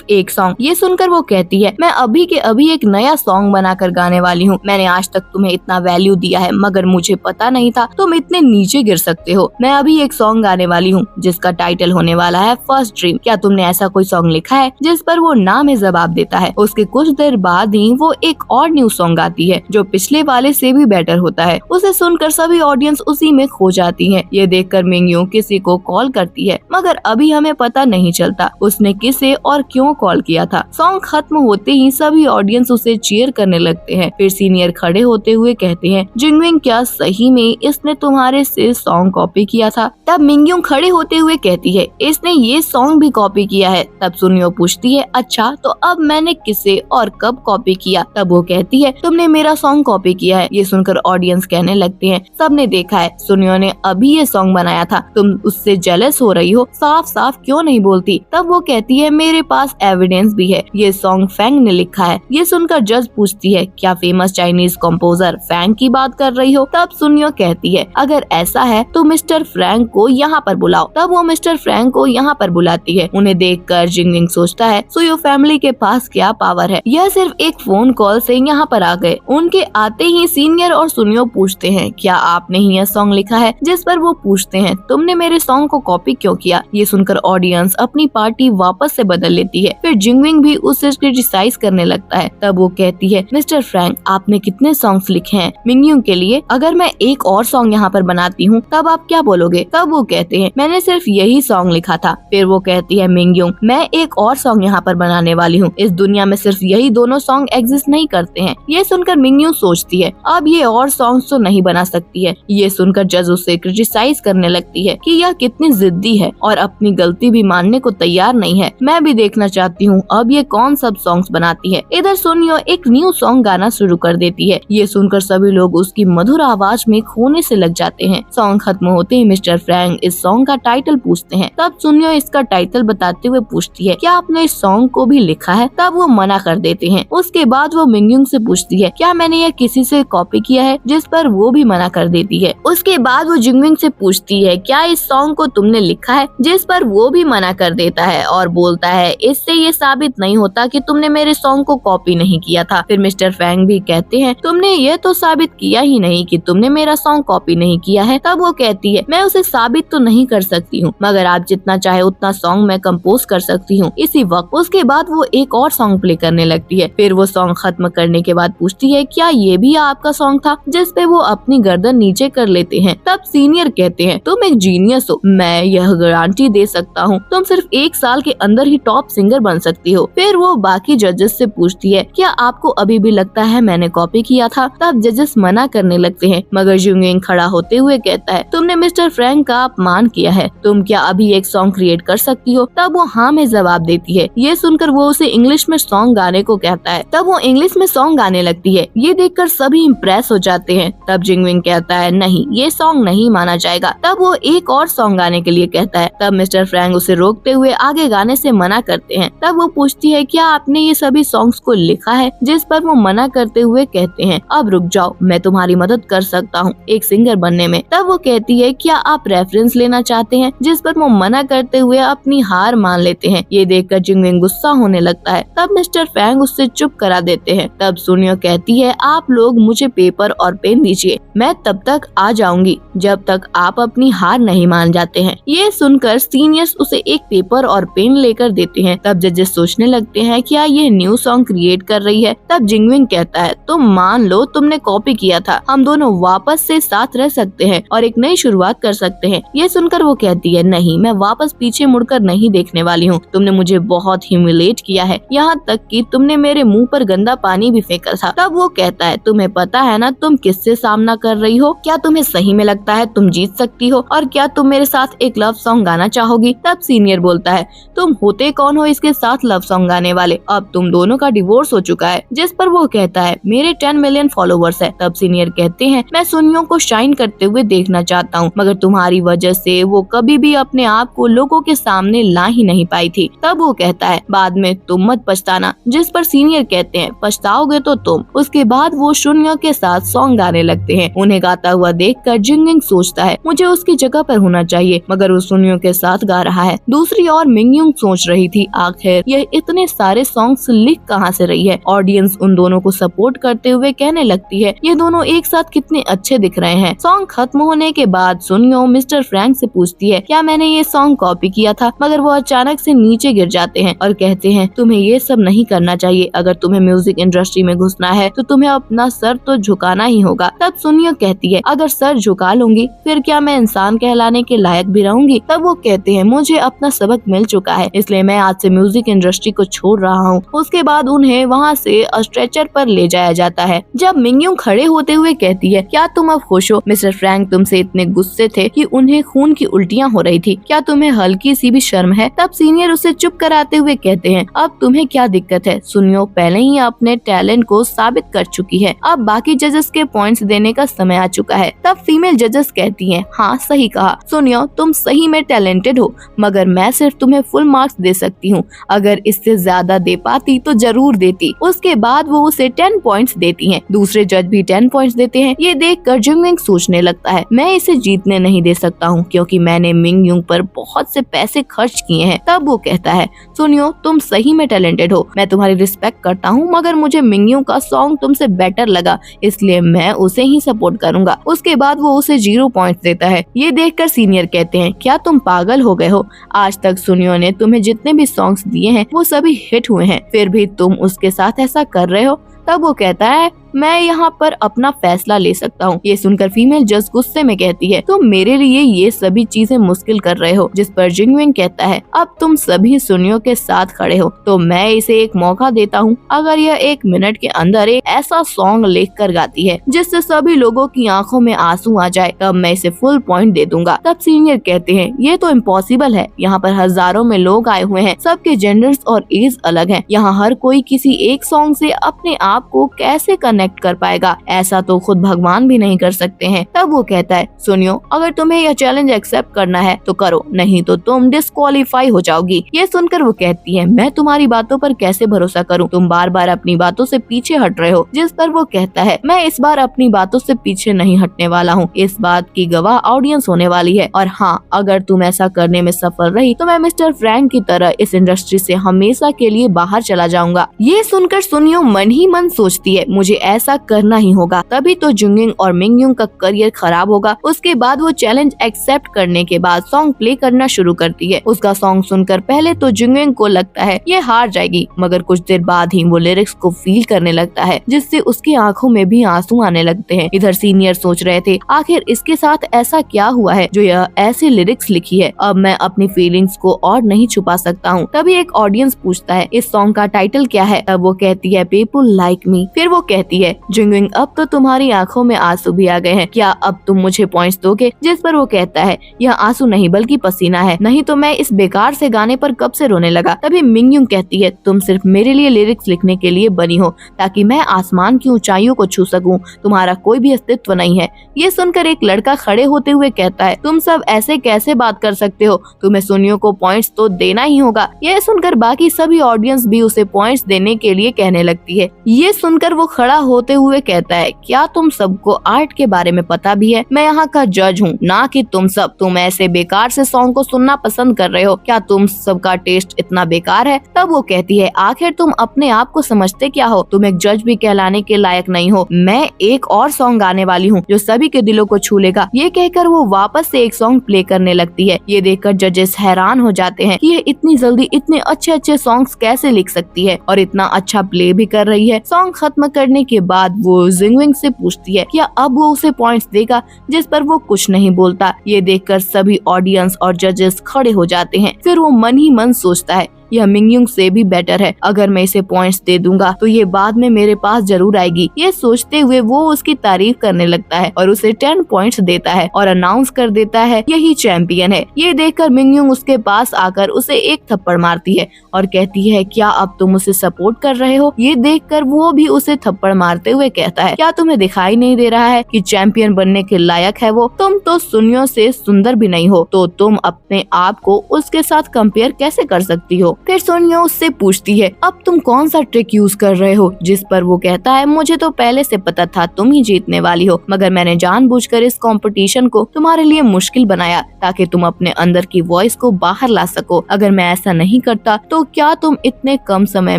एक सॉन्ग। ये सुनकर वो कहती है, मैं अभी के अभी एक नया सॉन्ग बनाकर गाने वाली हूँ। मैंने आज तक तुम्हें इतना वैल्यू दिया है मगर मुझे पता नहीं था तुम इतने नीचे गिर सकते हो। मैं अभी एक सॉन्ग गाने वाली हूँ जिसका टाइटल होने वाला है फर्स्ट ड्रीम। क्या तुमने ऐसा कोई सॉन्ग लिखा है? जिस पर वो ना में जवाब देता है। उसके कुछ देर बाद ही वो एक और न्यू सॉन्ग गाती है जो पिछले वाले से भी बेटर होता है। उसे सुनकर सभी सभी ऑडियंस उसी में खो जाती है। ये देखकर मिंगयू किसी को कॉल करती है, मगर अभी हमें पता नहीं चलता उसने किसे और क्यों कॉल किया था। सॉन्ग खत्म होते ही सभी ऑडियंस उसे चीयर करने लगते हैं। फिर सीनियर खड़े होते हुए कहते हैं, जिंगविंग क्या सही में इसने तुम्हारे से सॉन्ग कॉपी किया था? तब मिंगयू खड़े होते हुए कहती है, इसने ये सॉन्ग भी कॉपी किया है। तब सुनियो पूछती है, अच्छा तो अब मैंने किसे और कब कॉपी किया? तब वो कहती है, तुमने मेरा सॉन्ग कॉपी किया है। ये सुनकर ऑडियंस कहने लगते हैं, सबने देखा है, सुनियो ने अभी ये सॉन्ग बनाया था, तुम उससे जेलस हो रही हो, साफ साफ क्यों नहीं बोलती? तब वो कहती है, मेरे पास एविडेंस भी है, ये सॉन्ग फैंग ने लिखा है। ये सुनकर जज पूछती है, क्या फेमस चाइनीज कंपोजर फैंग की बात कर रही हो? तब सुनियो कहती है, अगर ऐसा है तो मिस्टर फ्रैंक को यहाँ पर बुलाओ। तब वो मिस्टर फ्रैंक को यहाँ पर बुलाती है। उन्हें देखकर जिंगविंग सोचता है, सुयो फैमिली के पास क्या पावर है, यह सिर्फ एक फोन कॉल से यहाँ पर आ गए। उनके आते ही सीनियर और सुनियो पूछते हैं, क्या आपने ही यह सॉन्ग लिखा है? जिस पर वो पूछते हैं, तुमने मेरे सॉन्ग को कॉपी क्यों किया? ये सुनकर ऑडियंस अपनी पार्टी वापस से बदल लेती है। फिर जिंगविंग भी उसे क्रिटिसाइज करने लगता है। तब वो कहती है, मिस्टर फ्रैंक आपने कितने सॉन्ग्स लिखे हैं मिंगयू के लिए? अगर मैं एक और सॉन्ग यहाँ पर बनाती हूँ तब आप क्या बोलोगे? तब वो कहते हैं, मैंने सिर्फ यही सॉन्ग लिखा था। फिर वो कहती है, मिंगयू मैं एक और सॉन्ग यहाँ पर बनाने वाली हूँ, इस दुनिया में सिर्फ यही दोनों सॉन्ग एग्जिस्ट नहीं करते हैं। ये सुनकर मिंगयू सोचती है, अब ये और सॉन्ग तो नहीं बना सकती है। ये सुनकर जज उसे क्रिटिसाइज करने लगती है कि यह कितनी जिद्दी है और अपनी गलती भी मानने को तैयार नहीं है। मैं भी देखना चाहती हूँ अब ये कौन सब सॉन्ग्स बनाती है। इधर सुनियो एक न्यू सॉन्ग गाना शुरू कर देती है। ये सुनकर सभी लोग उसकी मधुर आवाज में खोने से लग जाते हैं। सॉन्ग खत्म होते ही मिस्टर फ्रैंक इस सॉन्ग का टाइटल पूछते हैं। तब सुनियो इसका टाइटल बताते हुए पूछती है, क्या आपने इस सॉन्ग को भी लिखा है? तब वो मना कर देते हैं। उसके बाद वो मिंगयू से पूछती है, क्या मैंने यह किसी से कॉपी किया है? जिस पर वो भी मना कर देती है। उसके बाद वो जिंगविंग से पूछती है, क्या इस सॉन्ग को तुमने लिखा है? जिस पर वो भी मना कर देता है और बोलता है, इससे ये साबित नहीं होता कि तुमने मेरे सॉन्ग को कॉपी नहीं किया था। फिर मिस्टर फ्रैंक भी कहते हैं, तुमने ये तो साबित किया ही नहीं कि तुमने मेरा सॉन्ग कॉपी नहीं किया है। तब वो कहती है, मैं उसे साबित तो नहीं कर सकती हूँ, मगर आप जितना चाहे उतना सॉन्ग मैं कंपोज कर सकती हूँ इसी वक्त। उसके बाद वो एक और सॉन्ग प्ले करने लगती है। फिर वो सॉन्ग खत्म करने के बाद पूछती है, क्या ये भी आपका सॉन्ग था? जिस पे वो अपनी गर्दन नीचे कर लेते हैं। तब सीनियर कहते हैं, तुम एक जीनियस हो, मैं यह गारंटी दे सकता हूँ तुम सिर्फ 1 साल के अंदर ही टॉप सिंगर बन सकती हो। फिर वो बाकी जजेस से पूछती है, क्या आपको अभी भी लगता है मैंने कॉपी किया था? तब जजेस मना करने लगते हैं, मगर जिंगविंग खड़ा होते हुए कहता है, तुमने मिस्टर फ्रैंक का अपमान किया है, तुम क्या अभी एक सॉन्ग क्रिएट कर सकती हो? तब वो हाँ में जवाब देती है। ये सुनकर वो उसे इंग्लिश में सॉन्ग गाने को कहता है। तब वो इंग्लिश में सॉन्ग गाने लगती है। ये देखकर सभी इम्प्रेस हो जाते हैं। तब जिंगविंग कहता है, नहीं ये सॉन्ग नहीं माना जाएगा। तब वो एक और सॉन्ग गाने के लिए कहता है। तब मिस्टर फ्रैंक उसे रोकते हुए आगे गाने से मना करते हैं। तब वो पूछती है, क्या आपने ये सभी सॉन्ग्स को लिखा है? जिस पर वो मना करते हुए कहते हैं, अब रुक जाओ, मैं तुम्हारी मदद कर सकता हूँ एक सिंगर बनने में। तब वो कहती है, क्या आप रेफरेंस लेना चाहते हैं? जिस पर वो मना करते हुए अपनी हार मान लेते हैं। ये देखकर जिंगविंग गुस्सा होने लगता है। तब मिस्टर फ्रैंक उससे चुप करा देते हैं। तब सुनियो कहती है, आप लोग मुझे पेपर और पेन दीजिए, मैं तब तक आ जाऊंगी जब तक आप अपनी हार नहीं मान जाते हैं। ये सुनकर सीनियर्स उसे एक पेपर और पेन लेकर देते हैं। तब जजेस सोचने लगते हैं, क्या ये न्यू सॉन्ग क्रिएट कर रही है? तब जिंगविंग कहता है, तुम मान लो तुमने कॉपी किया था, हम दोनों वापस से साथ रह सकते हैं और एक नई शुरुआत कर सकते हैं। ये सुनकर वो कहती है, नहीं मैं वापस पीछे मुड़कर नहीं देखने वाली हूँ। तुमने मुझे बहुत ह्यूमिलेट किया है, यहाँ तक कि तुमने मेरे मुंह पर गंदा पानी भी फेंका था। तब वो कहता है, तुम्हें पता है ना तुम किससे सामना कर रही हो? क्या तुम्हें सही में लगता है तुम जीत सकती हो? और क्या तुम मेरे साथ एक लव सॉन्ग गाना चाहोगी? तब सीनियर बोलता है, तुम होते कौन हो इसके साथ लव सॉन्ग गाने वाले? अब तुम दोनों का डिवोर्स हो चुका है। जिस पर वो कहता है, मेरे 10 मिलियन फॉलोवर्स है। तब सीनियर कहते हैं, मैं सुनियो को शाइन करते हुए देखना चाहता हूँ, मगर तुम्हारी वजह से वो कभी भी अपने आप को लोगों के सामने ला ही नहीं पाई थी। तब वो कहता है, बाद में तुम मत पछताना। जिस पर सीनियर कहते हैं, पछताओगे तो तुम। उसके बाद वो सुनियो के साथ सॉन्ग गाने लगते हैं। उन्हें गाता हुआ देखकर जिंगविंग सोचता है, मुझे उसकी जगह पर होना चाहिए, मगर वो सुनियो के साथ गा रहा है। दूसरी ओर मिंगयू सोच रही थी, आखिर यह इतने सारे सॉन्ग्स लिख कहाँ से रही है? ऑडियंस उन दोनों को सपोर्ट करते हुए कहने लगती है, ये दोनों एक साथ कितने अच्छे दिख रहे हैं। सॉन्ग खत्म होने के बाद सुनियो मिस्टर फ्रैंक से पूछती है, क्या मैंने ये सॉन्ग कॉपी किया था? मगर वो अचानक से नीचे गिर जाते हैं और कहते हैं, तुम्हें ये सब नहीं करना चाहिए। अगर तुम्हें म्यूजिक इंडस्ट्री में घुसना है तो तुम्हें अपना सर तो झुकाना ही होगा। तब सुनियो कहती कहती है अगर सर झुका लूंगी फिर क्या मैं इंसान कहलाने के लायक भी रहूंगी। तब वो कहते हैं मुझे अपना सबक मिल चुका है, इसलिए मैं आज से म्यूजिक इंडस्ट्री को छोड़ रहा हूँ। उसके बाद उन्हें वहाँ से स्ट्रेचर पर ले जाया जाता है। जब मिंगयूंग खड़े होते हुए कहती है क्या तुम अब खुश हो? मिस्टर फ्रैंक तुमसे इतने गुस्से थे कि उन्हें खून की उल्टियाँ हो रही थी, क्या तुम्हें हल्की सी भी शर्म है? तब सीनियर उसे चुप कराते हुए कहते हैं अब तुम्हें क्या दिक्कत है? सुनियो पहले ही अपने टैलेंट को साबित कर चुकी है, अब बाकी जजेस के पॉइंट्स देने का समय आ चुका है। तब फीमेल जजेस कहती हैं हाँ सही कहा सुनियो, तुम सही में टैलेंटेड हो, मगर मैं सिर्फ तुम्हें फुल मार्क्स दे सकती हूँ, अगर इससे ज्यादा दे पाती तो जरूर देती। उसके बाद वो उसे 10 पॉइंट्स देती हैं। दूसरे जज भी 10 पॉइंट्स देते हैं। ये देखकर जिंगमिंग सोचने लगता है मैं इसे जीतने नहीं दे सकता हूँ क्योंकि मैंने मिंगयूंग पर बहुत से पैसे खर्च किए हैं। तब वो कहता है सुनियो तुम सही में टैलेंटेड हो, मैं तुम्हारी रिस्पेक्ट करता हूँ, मगर मुझे मिंगयूंग का सॉन्ग तुमसे बेटर लगा इसलिए मैं उसे ही सपोर्ट करूंगा। उसके बाद वो उसे 0 पॉइंट्स देता है। ये देखकर सीनियर कहते हैं क्या तुम पागल हो गए हो? आज तक सुनियो ने तुम्हें जितने भी सॉन्ग्स दिए हैं वो सभी हिट हुए हैं, फिर भी तुम उसके साथ ऐसा कर रहे हो। तब वो कहता है मैं यहाँ पर अपना फैसला ले सकता हूँ। ये सुनकर फीमेल जज गुस्से में कहती है तुम मेरे लिए ये सभी चीजें मुश्किल कर रहे हो। जिस पर जिंगमिंग कहता है अब तुम सभी सुनियो के साथ खड़े हो तो मैं इसे एक मौका देता हूँ, अगर यह 1 मिनट के अंदर एक ऐसा सॉन्ग लिख कर गाती है जिससे सभी लोगों की आंखों में आंसू आ जाए तब मैं इसे फुल पॉइंट दे दूंगा। तब सीनियर कहते हैं ये तो इम्पॉसिबल है, यहाँ पर हजारों में लोग आए हुए हैं, सबके जेंडर्स और एज अलग है, यहाँ हर कोई किसी एक सॉन्ग से अपने आप को कैसे कनेक्ट कर पाएगा, ऐसा तो खुद भगवान भी नहीं कर सकते हैं। तब वो कहता है सुनियो अगर तुम्हें यह चैलेंज एक्सेप्ट करना है तो करो, नहीं तो तुम डिस्क्वालीफाई हो जाओगी। ये सुनकर वो कहती है मैं तुम्हारी बातों पर कैसे भरोसा करूं, तुम बार बार अपनी बातों से पीछे हट रहे हो। जिस पर वो कहता है मैं इस बार अपनी बातों से पीछे नहीं हटने वाला हूँ, इस बात की गवाह ऑडियंस होने वाली है, और हाँ अगर तुम ऐसा करने में सफल रही तो मैं मिस्टर फ्रैंक की तरह इस इंडस्ट्री से हमेशा के लिए बाहर चला जाऊंगा। ये सुनकर सुनियो मन ही मन सोचती है मुझे ऐसा करना ही होगा, तभी तो जिंगमिंग और मिंगयूंग का करियर खराब होगा। उसके बाद वो चैलेंज एक्सेप्ट करने के बाद सॉन्ग प्ले करना शुरू करती है। उसका सॉन्ग सुनकर पहले तो जिंगमिंग को लगता है ये हार जाएगी, मगर कुछ देर बाद ही वो लिरिक्स को फील करने लगता है जिससे उसकी आंखों में भी आंसू आने लगते हैं। इधर सीनियर सोच रहे थे आखिर इसके साथ ऐसा क्या हुआ है जो यह ऐसी लिरिक्स लिखी है, अब मैं अपनी फीलिंग्स को और नहीं छुपा सकता हूँ। तभी एक ऑडियंस पूछता है इस सॉन्ग का टाइटल क्या है? तब वो कहती है पीपल लाइक मी। फिर वो कहती है जिंगमिंग अब तो तुम्हारी आंखों में आंसू भी आ गए हैं, क्या अब तुम मुझे पॉइंट्स दोगे? जिस पर वो कहता है यह आंसू नहीं बल्कि पसीना है, नहीं तो मैं इस बेकार से गाने पर कब से रोने लगा। तभी मिंगयूंग कहती है तुम सिर्फ मेरे लिए लिरिक्स लिखने के लिए बनी हो ताकि मैं आसमान की ऊंचाइयों को छू सकूं, तुम्हारा कोई भी अस्तित्व नहीं है। ये सुनकर एक लड़का खड़े होते हुए कहता है तुम सब ऐसे कैसे बात कर सकते हो, तुम्हें सुनियो को पॉइंट्स तो देना ही होगा। यह सुनकर बाकी सभी ऑडियंस भी उसे पॉइंट्स देने के लिए कहने लगती है। ये सुनकर वो खड़ा होते हुए कहता है क्या तुम सबको आर्ट के बारे में पता भी है? मैं यहाँ का जज हूँ ना कि तुम सब। तुम ऐसे बेकार से सॉन्ग को सुनना पसंद कर रहे हो, क्या तुम सबका टेस्ट इतना बेकार है? तब वो कहती है आखिर तुम अपने आप को समझते क्या हो, तुम एक जज भी कहलाने के लायक नहीं हो। मैं एक और सॉन्ग गाने वाली हूँ जो सभी के दिलों को छू लेगा। ये कहकर वो वापस से एक सॉन्ग प्ले करने लगती है। ये देखकर जजेस हैरान हो जाते हैं कि ये इतनी जल्दी इतने अच्छे अच्छे सॉन्ग्स कैसे लिख सकती है और इतना अच्छा प्ले भी कर रही है। सॉन्ग खत्म करने के बाद वो जिंगमिंग से पूछती है क्या अब वो उसे पॉइंट्स देगा, जिस पर वो कुछ नहीं बोलता। ये देखकर सभी ऑडियंस और जजेस खड़े हो जाते हैं। फिर वो मन ही मन सोचता है यह मिंगयूंग से भी बेटर है, अगर मैं इसे पॉइंट्स दे दूंगा तो ये बाद में मेरे पास जरूर आएगी। ये सोचते हुए वो उसकी तारीफ करने लगता है और उसे 10 पॉइंट्स देता है और अनाउंस कर देता है यही चैंपियन है। ये देखकर मिंगयूंग उसके पास आकर उसे एक थप्पड़ मारती है और कहती है क्या अब तुम उसे सपोर्ट कर रहे हो? ये देखकर वो भी उसे थप्पड़ मारते हुए कहता है क्या तुम्हें दिखाई नहीं दे रहा है कि चैंपियन बनने के लायक है वो? तुम तो सुनियो से सुंदर भी नहीं हो, तो तुम अपने आप को उसके साथ कंपेयर कैसे कर सकती हो? फिर सुनियो उससे पूछती है अब तुम कौन सा ट्रिक यूज कर रहे हो? जिस पर वो कहता है मुझे तो पहले से पता था तुम ही जीतने वाली हो, मगर मैंने जानबूझकर इस कंपटीशन को तुम्हारे लिए मुश्किल बनाया ताकि तुम अपने अंदर की वॉइस को बाहर ला सको। अगर मैं ऐसा नहीं करता तो क्या तुम इतने कम समय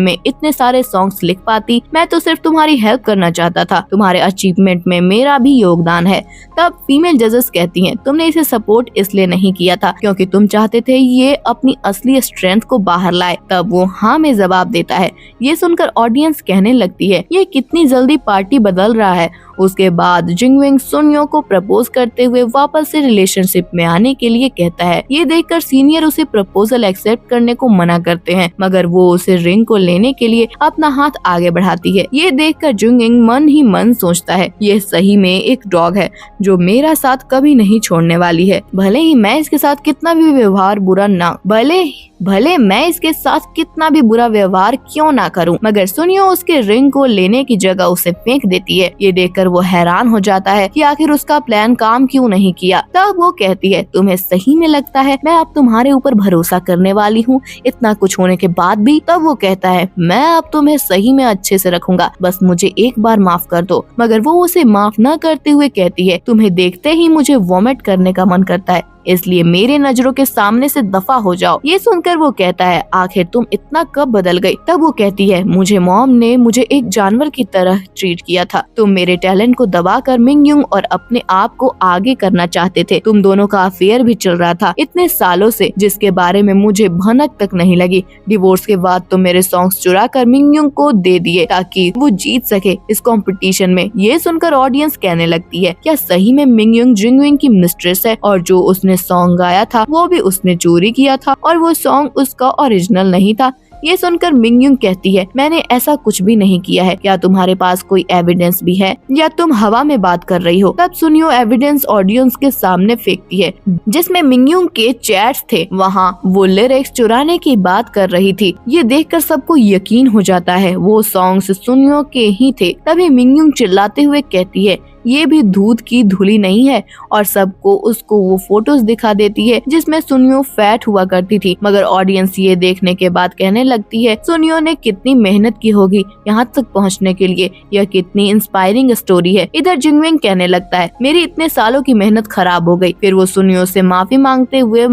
में इतने सारे सॉन्ग्स लिख पाती? मैं तो सिर्फ तुम्हारी हेल्प करना चाहता था, तुम्हारे अचीवमेंट में मेरा भी योगदान है। तब फीमेल जजेस कहती हैं तुमने इसे सपोर्ट इसलिए नहीं किया था क्योंकि तुम चाहते थे ये अपनी असली स्ट्रेंथ को बाहर लाए। तब वो हाँ में जवाब देता है। ये सुनकर ऑडियंस कहने लगती है ये कितनी जल्दी पार्टी बदल रहा है उसके बाद जिंगविंग सुनियो को प्रपोज करते हुए वापस से रिलेशनशिप में आने के लिए कहता है। ये देखकर सीनियर उसे प्रपोजल एक्सेप्ट करने को मना करते हैं, मगर वो उसे रिंग को लेने के लिए अपना हाथ आगे बढ़ाती है। ये देखकर जिंगविंग मन ही मन सोचता है, ये सही में एक डॉग है जो मेरा साथ कभी नहीं छोड़ने वाली है। भले ही मैं इसके साथ कितना भी व्यवहार बुरा ना भले मैं इसके साथ कितना भी बुरा व्यवहार क्यों ना करूं, मगर सुनियो उसके रिंग को लेने की जगह उसे फेंक देती है। ये देखकर वो हैरान हो जाता है कि आखिर उसका प्लान काम क्यों नहीं किया। तब वो कहती है, तुम्हें सही में लगता है मैं अब तुम्हारे ऊपर भरोसा करने वाली हूँ, इतना कुछ होने के बाद भी? तब वो कहता है, मैं अब तुम्हें सही में अच्छे से रखूंगा, बस मुझे एक बार माफ कर दो। मगर वो उसे माफ न करते हुए कहती है, तुम्हें देखते ही मुझे वॉमिट करने का मन करता है, इसलिए मेरे नजरों के सामने से दफा हो जाओ। ये सुनकर वो कहता है, आखिर तुम इतना कब बदल गई? तब वो कहती है, मुझे मॉम ने मुझे एक जानवर की तरह ट्रीट किया था। तुम मेरे टैलेंट को दबाकर मिंगयुंग और अपने आप को आगे करना चाहते थे। तुम दोनों का अफेयर भी चल रहा था इतने सालों से, जिसके बारे में मुझे भनक तक नहीं लगी। डिवोर्स के बाद तुम मेरे सॉन्ग्स चुरा कर मिंगयुंग को दे दिए ताकि वो जीत सके इस कंपटीशन में। ये सुनकर ऑडियंस कहने लगती है, क्या सही में मिंगयुंग जिंगविंग की मिस्ट्रेस है और जो उसने सॉन्ग गाया था वो भी उसने चोरी किया था और वो सॉन्ग उसका ओरिजिनल नहीं था? ये सुनकर मिंगयुंग कहती है, मैंने ऐसा कुछ भी नहीं किया है। क्या तुम्हारे पास कोई एविडेंस भी है या तुम हवा में बात कर रही हो? तब सुनियो एविडेंस ऑडियंस के सामने फेंकती है, जिसमें मिंगयुंग के चैट्स थे। वहाँ वो लिरिक्स चुराने की बात कर रही थी। ये देखकर सबको यकीन हो जाता है वो सॉन्ग्स सुनियो के ही थे। तभी मिंगयुंग चिल्लाते हुए कहती है, ये भी दूध की धुली नहीं है, और सबको उसको वो फोटोज दिखा देती है जिसमें सुनियो फैट हुआ करती थी। मगर ऑडियंस ये देखने के बाद कहने लगती है, सुनियो ने कितनी मेहनत की होगी यहाँ तक पहुँचने के लिए, यह कितनी इंस्पायरिंग स्टोरी है। इधर जिंगविंग कहने लगता है, मेरी इतने सालों की मेहनत खराब हो गई। फिर वो सुनियो से माफी मांगते हुए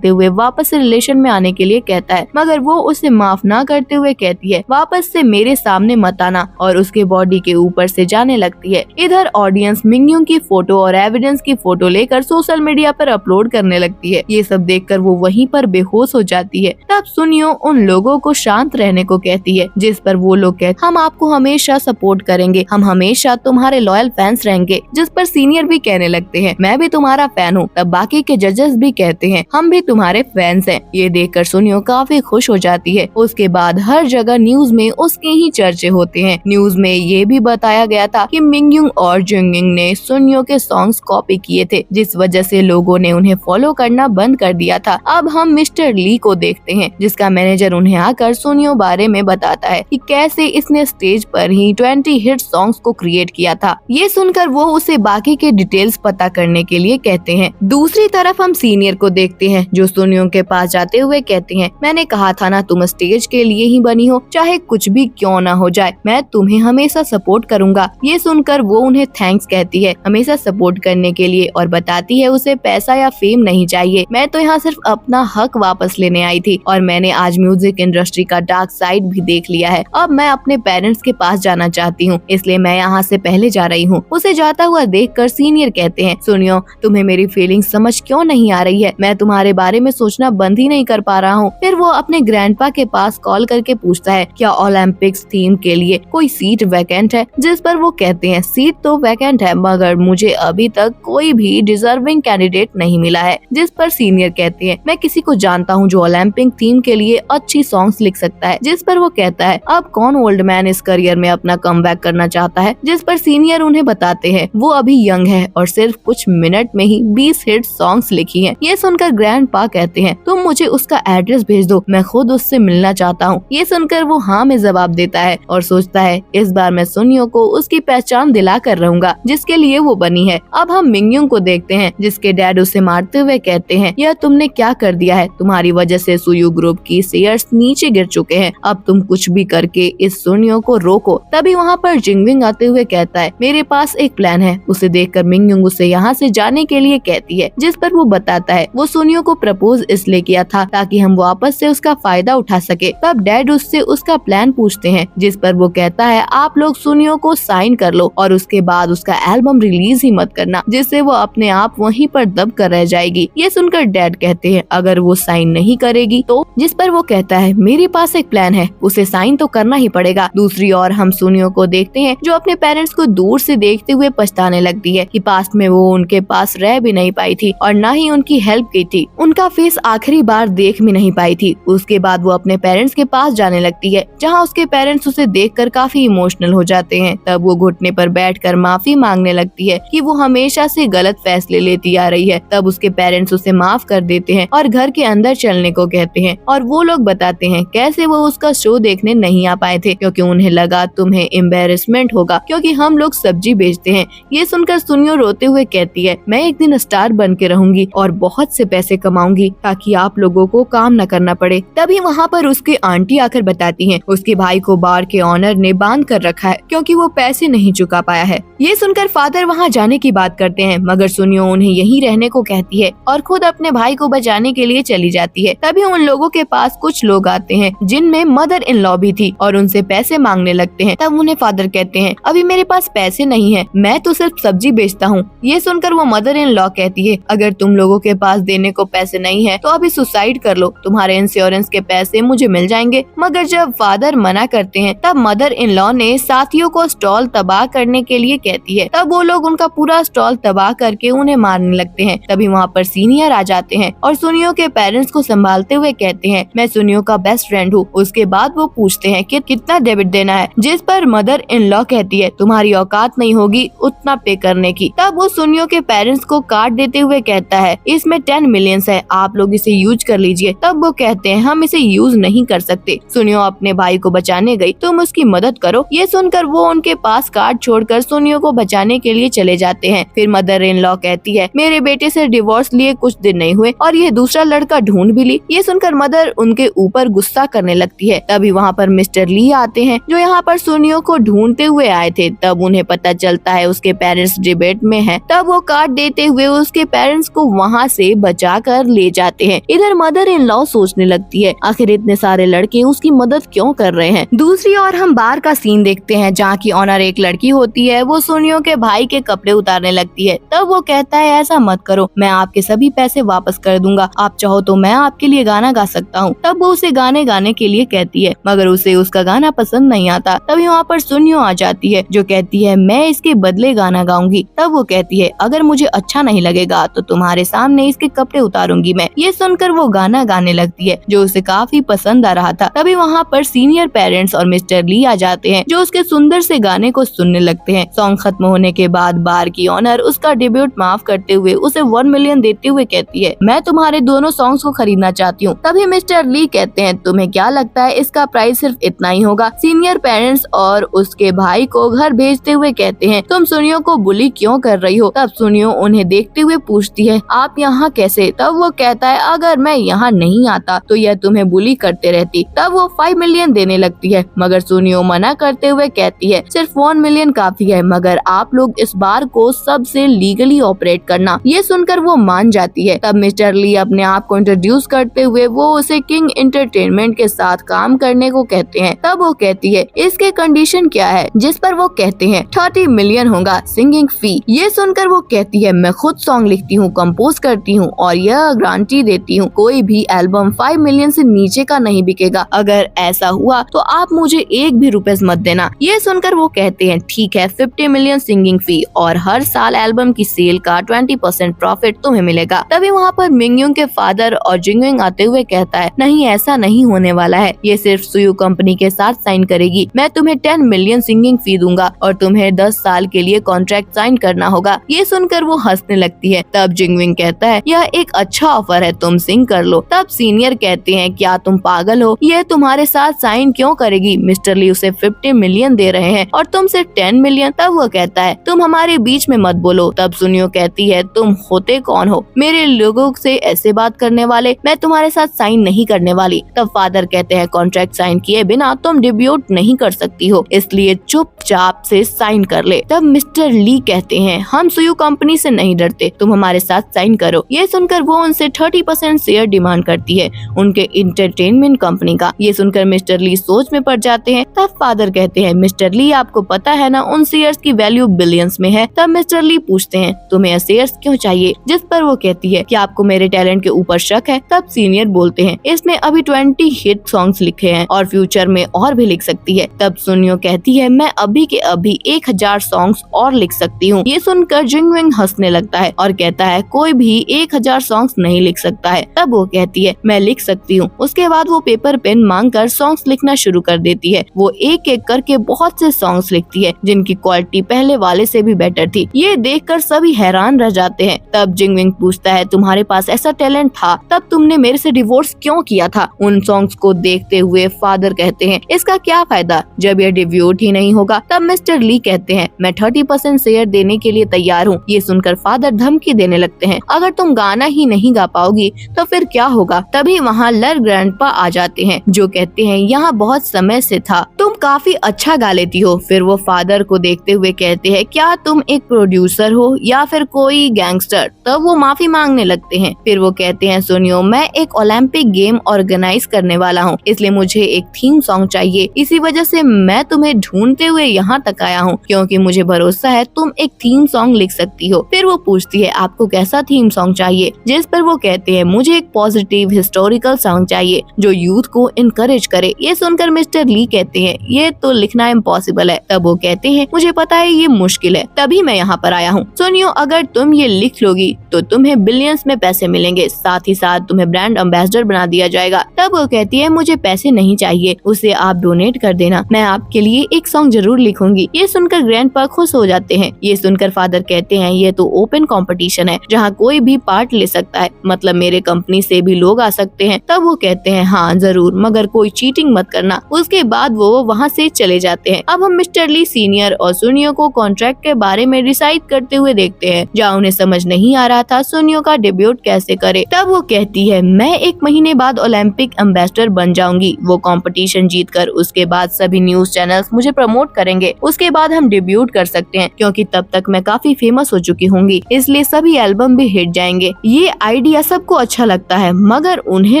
वापस से रिलेशन में आने के लिए कहता है, मगर वो उसे माफ ना करते हुए कहती है, वापस से मेरे सामने मत आना, और उसके बॉडी के ऊपर से जाने लगती है। इधर ऑडियंस मिंगयुंग की फोटो और एविडेंस की फोटो लेकर सोशल मीडिया पर अपलोड करने लगती है। ये सब देखकर वो वहीं पर बेहोश हो जाती है। तब सुनियो उन लोगों को शांत रहने को कहती है, जिस पर वो लोग कहते, हम आपको हमेशा सपोर्ट करेंगे, हम हमेशा तुम्हारे लॉयल फैंस रहेंगे। जिस पर सीनियर भी कहने लगते हैं, मैं भी तुम्हारा फैन हूँ। तब बाकी के जजेस भी कहते हैं, हम भी तुम्हारे फैंस हैं। ये देखकर सुनियो काफी खुश हो जाती है। उसके बाद हर जगह न्यूज में उसके ही चर्चे होते हैं। न्यूज में ये भी बताया गया था कि मिंगयुंग और जिंगविंग ने सुनियो के सॉन्ग्स कॉपी किए थे, जिस वजह से लोगों ने उन्हें फॉलो करना बंद कर दिया था। अब हम मिस्टर ली को देखते हैं, जिसका मैनेजर उन्हें आकर सुनियो बारे में बताता है कि कैसे इसने स्टेज पर ही 20 हिट सॉन्ग्स को क्रिएट किया था। ये सुनकर वो उसे बाकी के डिटेल्स पता करने के लिए कहते हैं। दूसरी तरफ हम सीनियर को देखते हैं, जो सुनियो के पास जाते हुए कहते हैं, मैंने कहा था ना, तुम स्टेज के लिए ही बनी हो, चाहे कुछ भी क्यों ना हो जाए, मैं तुम्हें हमेशा सपोर्ट करूंगा। ये सुनकर वो उन्हें थैंक्स कहती है हमेशा सपोर्ट करने के लिए, और बताती है उसे पैसा या फेम नहीं चाहिए, मैं तो यहाँ सिर्फ अपना हक वापस लेने आई थी, और मैंने आज म्यूजिक इंडस्ट्री का डार्क साइड भी देख लिया है। अब मैं अपने पेरेंट्स के पास जाना चाहती हूँ, इसलिए मैं यहाँ से पहले जा रही हूँ। उसे जाता हुआ देखकर सीनियर कहते हैं, सुनियो तुम्हें मेरी फीलिंग्स समझ क्यों नहीं आ रही है, मैं तुम्हारे बारे में सोचना बंद ही नहीं कर पा रहा हूँ। फिर वो अपने ग्रैंडपा के पास कॉल करके पूछता है, क्या ओलंपिक्स थीम के लिए कोई सीट वैकेंट है? जिस पर वो कहते हैं, सीट तो वैकेंट है, मगर मुझे अभी तक कोई भी डिजर्विंग कैंडिडेट नहीं मिला है। जिस पर सीनियर कहते हैं, मैं किसी को जानता हूँ जो ओलंपिक थीम के लिए अच्छी सॉन्ग्स लिख सकता है। जिस पर वो कहता है, अब कौन ओल्ड मैन इस करियर में अपना कमबैक करना चाहता है? जिस पर सीनियर उन्हें बताते हैं, वो अभी यंग है और सिर्फ कुछ मिनट में ही 20 हिट सॉन्ग्स लिखी हैं। ये सुनकर ग्रैंडपा कहते हैं, तुम मुझे उसका एड्रेस भेज दो, मैं खुद उससे मिलना चाहता हूँ। ये सुनकर वो हाँ में जवाब देता है और सोचता है, इस बार मैं सुनियो को उसकी पहचान दिला कर रहूंगा जिसके लिए वो बनी है। अब हम मिंगयुंग को देखते हैं, जिसके डैड उसे मारते हुए कहते हैं, यह तुमने क्या कर दिया है, तुम्हारी वजह से सुयू ग्रुप की शेयर्स नीचे गिर चुके हैं, अब तुम कुछ भी करके इस सुनियो को रोको। तभी वहाँ पर जिंगविंग आते हुए कहता है, मेरे पास एक प्लान है। उसे देखकर मिंगयुंग उसे यहाँ से जाने के लिए कहती है, जिस पर वो बताता है, वो सुनियो को प्रपोज इसलिए किया था ताकि हम वापस से उसका फायदा उठा सके। तब डैड उससे उसका प्लान पूछते हैं, जिस पर वो कहता है, आप लोग सुनियो को साइन कर लो और उसके बाद उसका एल्बम रिलीज ही मत करना, जिससे वो अपने आप वहीं पर दब कर रह जाएगी। ये सुनकर डैड कहते हैं अगर वो साइन नहीं करेगी तो, जिस पर वो कहता है मेरे पास एक प्लान है, उसे साइन तो करना ही पड़ेगा। दूसरी ओर हम सुनियो को देखते हैं जो अपने पेरेंट्स को दूर से देखते हुए पछताने लगती है कि पास्ट में वो उनके पास रह भी नहीं पाई थी और न ही उनकी हेल्प की थी, उनका फेस आखिरी बार देख भी नहीं पाई थी। उसके बाद वो अपने पेरेंट्स के पास जाने लगती है जहाँ उसके पेरेंट्स उसे देखकर काफी इमोशनल हो जाते हैं। तब वो घुटने पर बैठकर माफी मांगने लगती है कि वो हमेशा से गलत फैसले लेती आ रही है। तब उसके पेरेंट्स उसे माफ कर देते हैं और घर के अंदर चलने को कहते हैं और वो लोग बताते हैं कैसे वो उसका शो देखने नहीं आ पाए थे क्योंकि उन्हें लगा तुम्हें एम्बेरसमेंट होगा क्योंकि हम लोग सब्जी बेचते हैं। ये सुनकर सुनियो रोते हुए कहती है मैं एक दिन स्टार बन के रहूंगी और बहुत से पैसे कमाऊंगी ताकि आप लोगों को काम न करना पड़े। तभी वहाँ पर उसकी आंटी आकर बताती है उसके भाई को बार के ऑनर ने बांध कर रखा है क्योंकि वो पैसे नहीं चुका पाया है। ये सुनकर फादर वहाँ जाने की बात करते हैं मगर सुनियो उन्हें यहीं रहने को कहती है और खुद अपने भाई को बचाने के लिए चली जाती है। तभी उन लोगों के पास कुछ लोग आते हैं जिनमें मदर इन लॉ भी थी और उनसे पैसे मांगने लगते हैं। तब उन्हें फादर कहते हैं अभी मेरे पास पैसे नहीं है, मैं तो सिर्फ सब्जी बेचता हूँ। ये सुनकर वो मदर इन लॉ कहती है अगर तुम लोगों के पास देने को पैसे नहीं है तो अभी सुसाइड कर लो, तुम्हारे इंश्योरेंस के पैसे मुझे मिल जाएंगे। मगर जब फादर मना करते हैं तब मदर इन लॉ ने साथियों को स्टॉल तबाह करने के लिए कहती है। तब वो लोग उनका पूरा स्टॉल तबाह करके उन्हें मारने लगते हैं। तभी वहाँ पर सीनियर आ जाते हैं और सुनियो के पेरेंट्स को संभालते हुए कहते हैं मैं सुनियो का बेस्ट फ्रेंड हूँ। उसके बाद वो पूछते हैं कि कितना डेबिट देना है, जिस पर मदर इन लॉ कहती है तुम्हारी औकात नहीं होगी उतना पे करने की। तब वो सुनियो के पेरेंट्स को कार्ड देते हुए कहता है इसमें 10 मिलियन है, आप लोग इसे यूज कर लीजिए। तब वो कहते हैं हम इसे यूज नहीं कर सकते, सुनियो अपने भाई को बचाने गई, तुम उसकी मदद करो। ये सुनकर वो उनके पास कार्ड छोड़कर सुनियो को बचाने के लिए चले जाते हैं। फिर मदर इन लॉ कहती है मेरे बेटे से डिवोर्स लिए कुछ दिन नहीं हुए और ये दूसरा लड़का ढूंढ भी ली। ये सुनकर मदर उनके ऊपर गुस्सा करने लगती है। तभी वहाँ पर मिस्टर ली आते हैं जो यहाँ पर सुनियो को ढूंढते हुए आए थे। तब उन्हें पता चलता है उसके पेरेंट्स डिबेट में हैं। तब वो कार्ड देते हुए उसके पेरेंट्स को वहाँ से बचा कर ले जाते हैं। इधर मदर इन लॉ सोचने लगती है आखिर इतने सारे लड़के उसकी मदद क्यों कर रहे हैं। दूसरी ओर हम बार का सीन देखते हैं जहाँ की ऑनर एक लड़की होती है, वो सुनियो के भाई के कपड़े उतारने लगती है। तब वो कहता है ऐसा मत करो, मैं आपके सभी पैसे वापस कर दूंगा, आप चाहो तो मैं आपके लिए गाना गा सकता हूँ। तब वो उसे गाने गाने के लिए कहती है मगर उसे उसका गाना पसंद नहीं आता। तभी वहाँ पर सुनियो आ जाती है जो कहती है मैं इसके बदले गाना गाऊंगी। तब वो कहती है अगर मुझे अच्छा नहीं लगेगा तो तुम्हारे सामने इसके कपड़े उतारूंगी मैं। ये सुनकर वो गाना गाने लगती है जो उसे काफी पसंद आ रहा था। तभी वहाँ पर सीनियर पेरेंट्स और मिस्टर ली आ जाते हैं जो उसके सुंदर से गाने को सुनने लगते हैं। सॉन्ग खत्म होने के बाद बार की ऑनर उसका डेब्यूट माफ करते हुए उसे 1 मिलियन देते हुए कहती है मैं तुम्हारे दोनों सॉन्ग्स को खरीदना चाहती हूँ। तभी मिस्टर ली कहते हैं तुम्हें क्या लगता है इसका प्राइस सिर्फ इतना ही होगा। सीनियर पेरेंट्स और उसके भाई को घर भेजते हुए कहते हैं तुम सुनियो को बुली क्यों कर रही हो। तब सुनियो उन्हें देखते हुए पूछती है आप यहाँ कैसे। तब वो कहता है अगर मैं यहाँ नहीं आता तो यह तुम्हें बुली करते रहती। तब वो 5 मिलियन देने लगती है मगर सुनियो मना करते हुए कहती है सिर्फ 1 मिलियन काफी है, मगर आप लोग इस बार को सबसे लीगली ऑपरेट करना। ये सुनकर वो मान जाती है। तब मिस्टर ली अपने आप को इंट्रोड्यूस करते हुए वो उसे किंग एंटरटेनमेंट के साथ काम करने को कहते हैं। तब वो कहती है इसके कंडीशन क्या है, जिस पर वो कहते हैं 30 मिलियन होगा सिंगिंग फी। ये सुनकर वो कहती है मैं खुद सॉन्ग लिखती हूँ, कंपोज करती हूँ और यह गारंटी देती हूँ कोई भी एल्बम 5 मिलियन से नीचे का नहीं बिकेगा। अगर ऐसा हुआ तो आप मुझे एक भी रुपए मत देना। ये सुनकर वो कहते हैं ठीक है 50 मिलियन सिंगिंग फी और हर साल एल्बम की सेल का 20% प्रॉफिट तुम्हें मिलेगा। तभी वहाँ पर मिंगयुंग के फादर और जिंगयुंग आते हुए कहता है नहीं ऐसा नहीं होने वाला है, ये सिर्फ सुयू कंपनी के साथ साइन करेगी। मैं तुम्हें 10 मिलियन सिंगिंग फी दूंगा और तुम्हें 10 साल के लिए कॉन्ट्रैक्ट साइन करना होगा। ये सुनकर वो हंसने लगती है। तब जिंगयुंग कहता है यह एक अच्छा ऑफर है, तुम सिंग कर लो। तब सीनियर कहते हैं क्या तुम पागल हो, यह तुम्हारे साथ साइन क्यों करेगी। मिस्टर ली उसे 50 मिलियन दे रहे हैं और तुम सिर्फ 10 मिलियन। तब वो वो कहता है तुम हमारे बीच में मत बोलो। तब सुनियो कहती है तुम होते कौन हो मेरे लोगों से ऐसे बात करने वाले, मैं तुम्हारे साथ साइन नहीं करने वाली। तब फादर कहते हैं कॉन्ट्रैक्ट साइन किए बिना तुम डेब्यूट नहीं कर सकती हो, इसलिए चुपचाप से साइन कर ले। तब मिस्टर ली कहते हैं हम सुयू कंपनी से नहीं डरते, तुम हमारे साथ साइन करो। ये सुनकर वो उनसे 30% शेयर डिमांड करती है उनके इंटरटेनमेंट कंपनी का। ये सुनकर मिस्टर ली सोच में पड़ जाते हैं। तब फादर कहते हैं मिस्टर ली आपको पता है ना उन शेयर्स की वैल्यू बिलियंस में है। तब मिस्टर ली पूछते हैं तुम्हें शेयर्स क्यों चाहिए, जिस पर वो कहती है कि आपको मेरे टैलेंट के ऊपर शक है। तब सीनियर बोलते हैं इसमें अभी 20 हिट सॉन्ग्स लिखे हैं और फ्यूचर में और भी लिख सकती है। तब सुनियो कहती है मैं अभी के अभी 1000 सॉन्ग्स और लिख सकती हूँ। ये सुनकर जिंगविंग हंसने लगता है और कहता है कोई भी 1000 सॉन्ग्स नहीं लिख सकता है। तब वो कहती है मैं लिख सकती हूँ। उसके बाद वो पेपर पेन मांगकर सॉन्ग्स लिखना शुरू कर देती है। वो एक एक करके बहुत से सॉन्ग्स लिखती है जिनकी क्वालिटी पहले वाले से भी बेटर थी। ये देखकर सभी हैरान रह जाते हैं। तब जिंगविंग पूछता है तुम्हारे पास ऐसा टैलेंट था तब तुमने मेरे से डिवोर्स क्यों किया था। उन सॉन्ग्स को देखते हुए फादर कहते हैं इसका क्या फायदा जब ये डिव्यूट ही नहीं होगा। तब मिस्टर ली कहते हैं मैं 30% शेयर देने के लिए तैयार हूँ। ये सुनकर फादर धमकी देने लगते हैं अगर तुम गाना ही नहीं गा पाओगी तो फिर क्या होगा। तभी वहाँ लर ग्रैंडपा आ जाते हैं जो कहते हैं यहाँ बहुत समय से था, तुम काफी अच्छा गा लेती हो। फिर वो फादर को देखते हुए कहते हैं क्या तुम एक प्रोड्यूसर हो या फिर कोई गैंगस्टर। तब वो माफी मांगने लगते हैं। फिर वो कहते हैं सुनियो मैं एक ओलंपिक गेम ऑर्गेनाइज करने वाला हूँ, इसलिए मुझे एक थीम सॉन्ग चाहिए। इसी वजह से मैं तुम्हें ढूंढते हुए यहाँ तक आया हूँ क्योंकि मुझे भरोसा है तुम एक थीम सॉन्ग लिख सकती हो। फिर वो पूछती है आपको कैसा थीम सॉन्ग चाहिए, जिस पर वो कहते हैं मुझे एक पॉजिटिव हिस्टोरिकल सॉन्ग चाहिए जो यूथ को इनकरेज करे। ये सुनकर मिस्टर ली कहते हैं ये तो लिखना इम्पॉसिबल है। तब वो कहते हैं मुझे पता है ये मुश्किल है, तभी मैं यहाँ पर आया हूँ। सुनियो अगर तुम ये लिख लोगी तो तुम्हें बिलियंस में पैसे मिलेंगे, साथ ही साथ तुम्हें ब्रांड एम्बेसडर बना दिया जाएगा। तब वो कहती है मुझे पैसे नहीं चाहिए, उसे आप डोनेट कर देना, मैं आपके लिए एक सॉन्ग जरूर लिखूंगी। ये सुनकर ग्रैंडपा खुश हो जाते हैं। ये सुनकर फादर कहते हैं ये तो ओपन कंपटीशन है जहाँ कोई भी पार्ट ले सकता है, मतलब मेरे कंपनी से भी लोग आ सकते हैं। तब वो कहते हैं हाँ जरूर, मगर कोई चीटिंग मत करना। उसके बाद वो वहाँ से चले जाते हैं। अब हम मिस्टर ली सीनियर और सुनियो को कॉन्ट्रैक्ट के बारे में डिसाइड करते हुए देखते हैं जहाँ उन्हें समझ नहीं आ रहा था सुनियो का डेब्यूट कैसे करे। तब वो कहती है मैं 1 महीने बाद ओलंपिक एम्बेसडर बन जाऊंगी। वो कंपटीशन जीतकर उसके बाद सभी न्यूज चैनल्स मुझे प्रमोट करेंगे, उसके बाद हम डेब्यूट कर सकते हैं क्योंकि तब तक मैं काफी फेमस हो चुकी होंगी, इसलिए सभी एल्बम भी हिट जाएंगे। ये आइडिया सबको अच्छा लगता है मगर उन्हें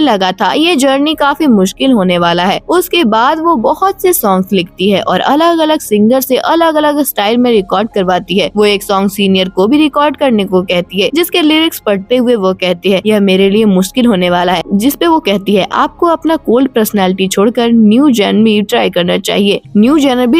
लगा था ये जर्नी काफी मुश्किल होने वाला है। उसके बाद वो बहुत से सॉन्ग्स लिखती है और अलग अलग सिंगर से अलग अलग स्टाइल में रिकॉर्ड करवाती है। वो एक सॉन्ग सीनियर को भी रिकॉर्ड करने को कहती है जिसके लिरिक्स पढ़ते हुए वो कहती है यह मेरे लिए मुश्किल होने वाला है, जिस पे वो कहती है आपको अपना कोल्ड पर्सनालिटी छोड़कर न्यू जेनर भी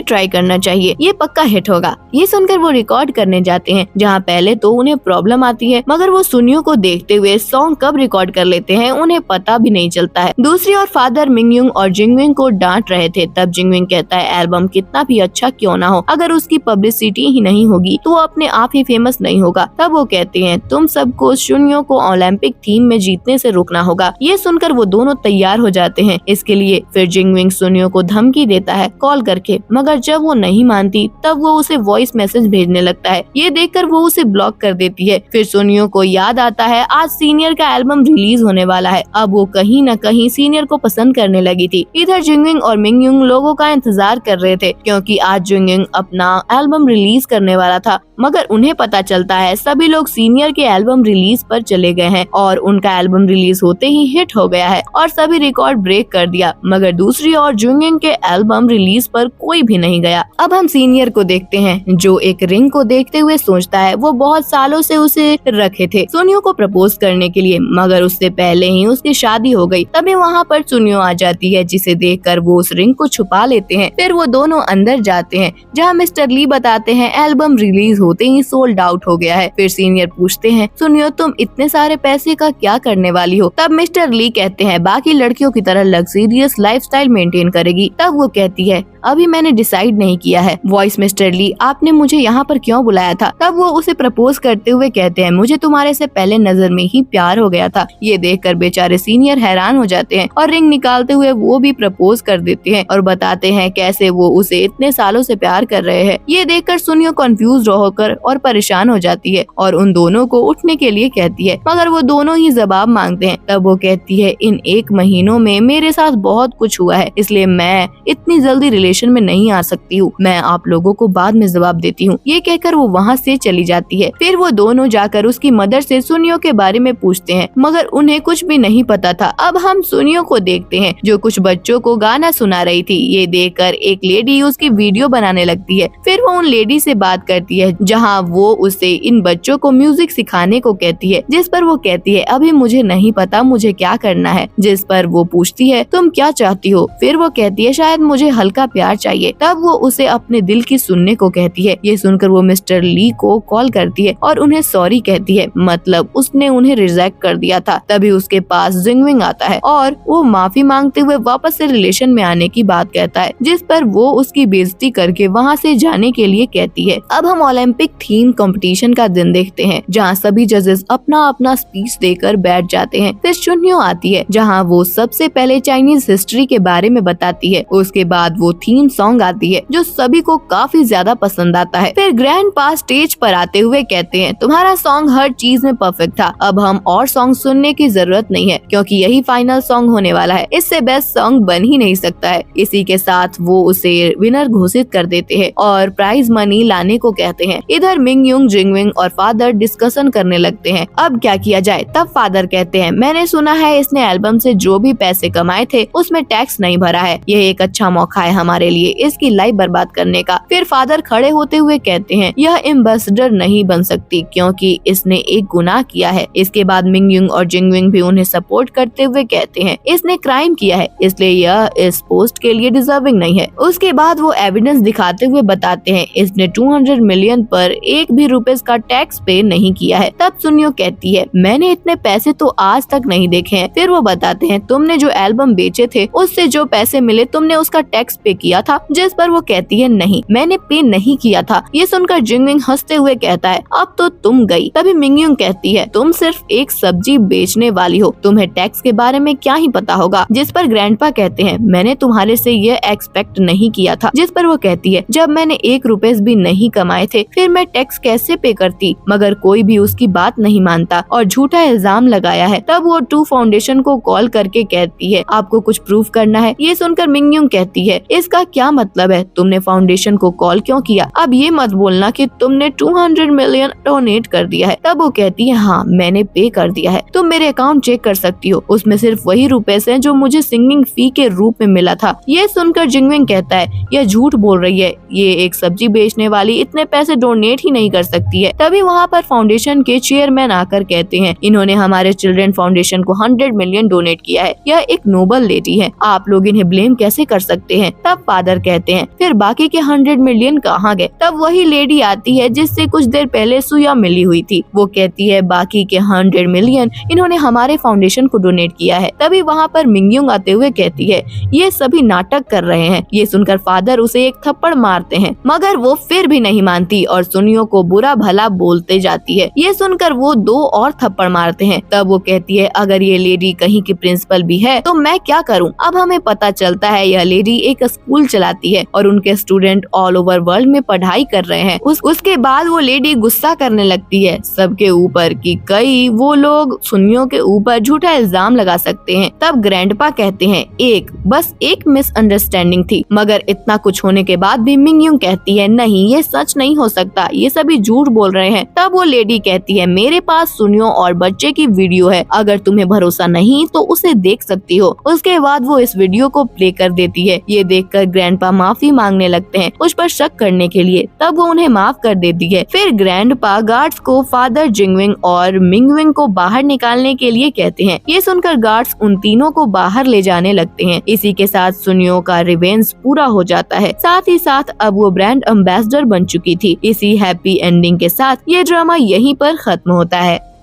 ट्राई करना चाहिए, ये पक्का हिट होगा। ये सुनकर वो रिकॉर्ड करने जाते हैं जहाँ पहले तो उन्हें प्रॉब्लम आती है मगर वो सुनियो को देखते हुए सॉन्ग कब रिकॉर्ड कर लेते हैं उन्हें पता भी नहीं चलता है। दूसरी ओर फादर मिंगयुंग और जिंगविंग को डांट रहे थे। तब जिंगविंग कहता है एल्बम कितना भी अच्छा क्यों ना हो, अगर उसकी पब्लिसिटी ही नहीं होगी तो वो अपने आप ही फेमस नहीं होगा। तब वो कहते हैं तुम सबको सुनियो को ओलंपिक थीम में जीतने से रोकना होगा। ये सुनकर वो दोनों तैयार हो जाते हैं इसके लिए। फिर जिंगविंग सुनियो को धमकी देता है कॉल करके, मगर जब वो नहीं मानती तब वो उसे वॉइस मैसेज भेजने लगता है। ये देखकर वो उसे ब्लॉक कर देती है। फिर सुनियो को याद आता है आज सीनियर का एल्बम रिलीज होने वाला है। अब वो कहीं न कहीं सीनियर को पसंद करने लगी थी। इधर जिंगविंग और मिंगयुंग लोगों का इंतजार कर रहे थे क्योंकि आज जिंगविंग अपना एल्बम रिलीज करने वाला था, मगर उन्हें पता चलता है सभी लोग सीनियर के एल्बम रिलीज पर चले गए हैं और उनका एल्बम रिलीज होते ही हिट हो गया है और सभी रिकॉर्ड ब्रेक कर दिया। मगर दूसरी ओर जिंगविंग के एल्बम रिलीज पर कोई भी नहीं गया। अब हम सीनियर को देखते हैं जो एक रिंग को देखते हुए सोचता है वो बहुत सालों से उसे रखे थे सुनियो को प्रपोज करने के लिए, मगर उससे पहले ही उसकी शादी हो गई। तभी वहाँ पर सुनियो आ जाती है जिसे देखकर वो उस रिंग को छुपा लेते हैं। फिर वो दोनों अंदर जाते हैं जहाँ मिस्टर ली बताते हैं एल्बम रिलीज होते ही सोल्ड आउट हो गया है। फिर सीनियर पूछते हैं सुनियो तुम इतने सारे पैसे का क्या करने वाली हो। तब मिस्टर ली कहते हैं बाकी लड़कियों की तरह लग्जरियस लाइफस्टाइल मेंटेन करेगी। तब वो कहती है अभी मैंने डिसाइड नहीं किया है। वॉइस मिस्टर ली आपने मुझे यहाँ पर क्यों बुलाया था। तब वो उसे प्रपोज करते हुए कहते हैं मुझे तुम्हारे से पहले नजर में ही प्यार हो गया था। ये देखकर बेचारे सीनियर हैरान हो जाते हैं और रिंग निकालते हुए वो भी प्रपोज कर देते हैं और बताते हैं कैसे वो उसे इतने सालों से प्यार कर रहे हैं। ये देखकर सुनियो कंफ्यूज होकर और परेशान हो जाती है और उन दोनों को उठने के लिए कहती है, मगर वो दोनों ही जवाब मांगते हैं। तब वो कहती है, इन 1 महीनों में मेरे साथ बहुत कुछ हुआ है, इसलिए मैं इतनी जल्दी रिलेशन में नहीं आ सकती हूँ, मैं आप लोगों को बाद में जवाब देती हूँ। ये कहकर वो वहाँ से चली जाती है। फिर वो दोनों जाकर उसकी मदर से सुनियो के बारे में पूछते हैं, मगर उन्हें कुछ भी नहीं पता था। अब हम सुनियो को देखते हैं जो कुछ बच्चों को गाना सुना रही थी। ये देखकर एक लेडी उसकी वीडियो बनाने लगती है। फिर वो उन लेडी से बात करती है जहाँ वो उसे इन बच्चों को म्यूजिक सिखाने को कहती है, जिस पर वो कहती है, अभी मुझे नहीं पता मुझे क्या करना है। जिस पर वो पूछती है, तुम क्या चाहती हो? फिर वो कहती है, शायद मुझे हल्का प्यार चाहिए। तब वो उसे अपने दिल की सुनने को कहती है। ये सुनकर वो मिस्टर ली को कॉल करती है और उन्हें सॉरी कहती है, मतलब उसने उन्हें रिजेक्ट कर दिया था। तभी उसके पास जिंगविंग आता है और वो माफी मांगते हुए वापस से रिलेशन में आने की बात कहता है, जिस पर वो उसकी बेइज्जती करके वहाँ से जाने के लिए कहती है। अब हम ओलंपिक थीम कंपटीशन का दिन देखते हैं जहाँ सभी जजेस अपना अपना स्पीच देकर बैठ जाते हैं। फिर सुनियो आती है जहाँ वो सबसे पहले चाइनीज हिस्ट्री के बारे में बताती है। उसके बाद वो थीम सॉन्ग आती है जो सभी को काफी ज्यादा पसंद आता है। फिर ग्रैंडपा स्टेज पर आते हुए कहते हैं, तुम्हारा सॉन्ग हर चीज में परफेक्ट था, अब हम और सॉन्ग सुनने की जरूरत नहीं है क्योंकि यही फाइनल सॉन्ग होने वाला है, इससे बेस्ट सॉन्ग बन ही नहीं सकता है। इसी के साथ वो उसे विनर घोषित कर देते हैं और प्राइज मनी लाने को कहते हैं। इधर मिंगयुंग, जिंगविंग और फादर डिस्कशन करने लगते हैं, अब क्या किया जाए। तब फादर कहते हैं, मैंने सुना है इसने एल्बम से जो भी पैसे कमाए थे उसमें टैक्स नहीं भरा है, यह एक अच्छा मौका है हमारे लिए इसकी लाइफ बर्बाद करने का। फिर फादर खड़े होते हुए कहते हैं, यह एम्बेसडर नहीं बन सकती क्योंकि इसने एक गुनाह किया है। इसके बाद मिंगयुंग और जिंगविंग भी उन्हें सपोर्ट करते हुए कहते हैं, इसने क्राइम किया है इसलिए यह इस पोस्ट के लिए डिजर्विंग नहीं है। उसके बाद वो एविडेंस दिखाते हुए बताते हैं, इसने 200 मिलियन पर एक भी रुपए का टैक्स पे नहीं किया है। तब सुनियो कहती है, मैंने इतने पैसे तो आज तक नहीं देखे हैं। फिर वो बताते हैं, तुमने जो एल्बम बेचे थे उससे जो पैसे मिले तुमने उसका टैक्स पे किया था। जिस पर वो कहती है, नहीं मैंने पे नहीं किया था। ये सुनकर जिंगविंग हंसते हुए कहता है, अब तो तुम गई। तभी मिंगयुंग कहती है, तुम सिर्फ एक सब्जी बेचने वाली हो, तुम्हें टैक्स के बारे में क्या ही पता होगा। जिस पर ग्रैंडपा कहते हैं, मैंने तुम्हारे से ये एक्सपेक्ट नहीं किया था। जिस पर वो कहती है, जब मैंने 1 रुपए भी नहीं कमाए थे फिर मैं टैक्स कैसे पे करती। मगर कोई भी उसकी बात नहीं मानता और झूठा इल्जाम लगाया है। तब वो टू फाउंडेशन को कॉल करके कहती है, आपको कुछ प्रूफ करना है। ये सुनकर मिंगयुंग कहती है, इसका क्या मतलब है, तुमने फाउंडेशन को कॉल क्यों किया? अब ये मत बोलना कि तुमने 200 मिलियन डोनेट कर दिया है। तब वो कहती है, हाँ मैंने पे कर दिया है, तुम मेरे अकाउंट चेक कर सकती हो, उसमें सिर्फ वही रुपए हैं जो मुझे सिंगिंग फी के रूप में मिला था। ये सुनकर जिंगविंग कहता है, यह झूठ बोल रही है, ये एक सब्जी बेचने वाली इतने पैसे डोनेट ही नहीं कर सकती है। तभी वहाँ पर फाउंडेशन के चेयरमैन आकर कहते हैं, इन्होंने हमारे चिल्ड्रन फाउंडेशन को 100 मिलियन डोनेट किया है, यह एक नोबल लेडी है, आप लोग इन्हें ब्लेम कैसे कर सकते हैं। तब फादर कहते हैं, फिर बाकी के 100 मिलियन कहाँ गए? तब वही लेडी आती है जिससे कुछ देर पहले सुया मिली हुई थी। वो कहती है, बाकी के 100 मिलियन इन्होंने हमारे फाउंडेशन को डोनेट किया है। तभी वहाँ पर मिंगयुंग आते हुए कहती है, ये सभी नाटक कर रहे हैं। ये सुनकर फादर उसे एक थप्पड़ मारते हैं, मगर वो फिर भी नहीं मानती और सुनियो को बुरा भला बोलते जाती है। ये सुनकर वो 2 और थप्पड़ मारते हैं। तब वो कहती है, अगर ये लेडी कहीं की प्रिंसिपल भी है तो मैं क्या करूं? अब हमें पता चलता है यह लेडी एक स्कूल चलाती है और उनके स्टूडेंट ऑल ओवर वर्ल्ड में पढ़ाई कर रहे हैं। उसके बाद वो लेडी गुस्सा करने लगती है सबके ऊपर कि कई वो लोग सुनियो के ऊपर झूठा इल्जाम लगा सकते हैं। तब ग्रैंडपा कहते हैं, बस एक मिसअंडरस्टैंडिंग थी। मगर इतना कुछ होने के बाद भी मिंगयुंग कहती है, नहीं ये सच नहीं हो सकता, ये सभी झूठ बोल रहे हैं। तब वो लेडी कहती है, मेरे पास सुनियो और बच्चे की वीडियो है, अगर तुम्हें भरोसा नहीं तो उसे देख सकती हो। उसके बाद वो इस वीडियो को प्ले कर देती है। ये देखकर ग्रैंडपा माफी मांगने लगते हैं उस पर शक करने के लिए। तब वो उन्हें माफ कर देती है। फिर ग्रैंडपा गार्ड्स को फादर जिंगविंग और मिंगविंग को बाहर निकालने के लिए कहते हैं। ये सुनकर गार्ड्स उन तीनों को बाहर ले जाने लगते हैं। इसी के साथ सुनियो का रिवेंज पूरा हो जाता है। साथ ही साथ अब वो ब्रांड एम्बेसडर बन चुकी थी। इसी हैप्पी एंडिंग के साथ ये ड्रामा यहीं पर खत्म होता है।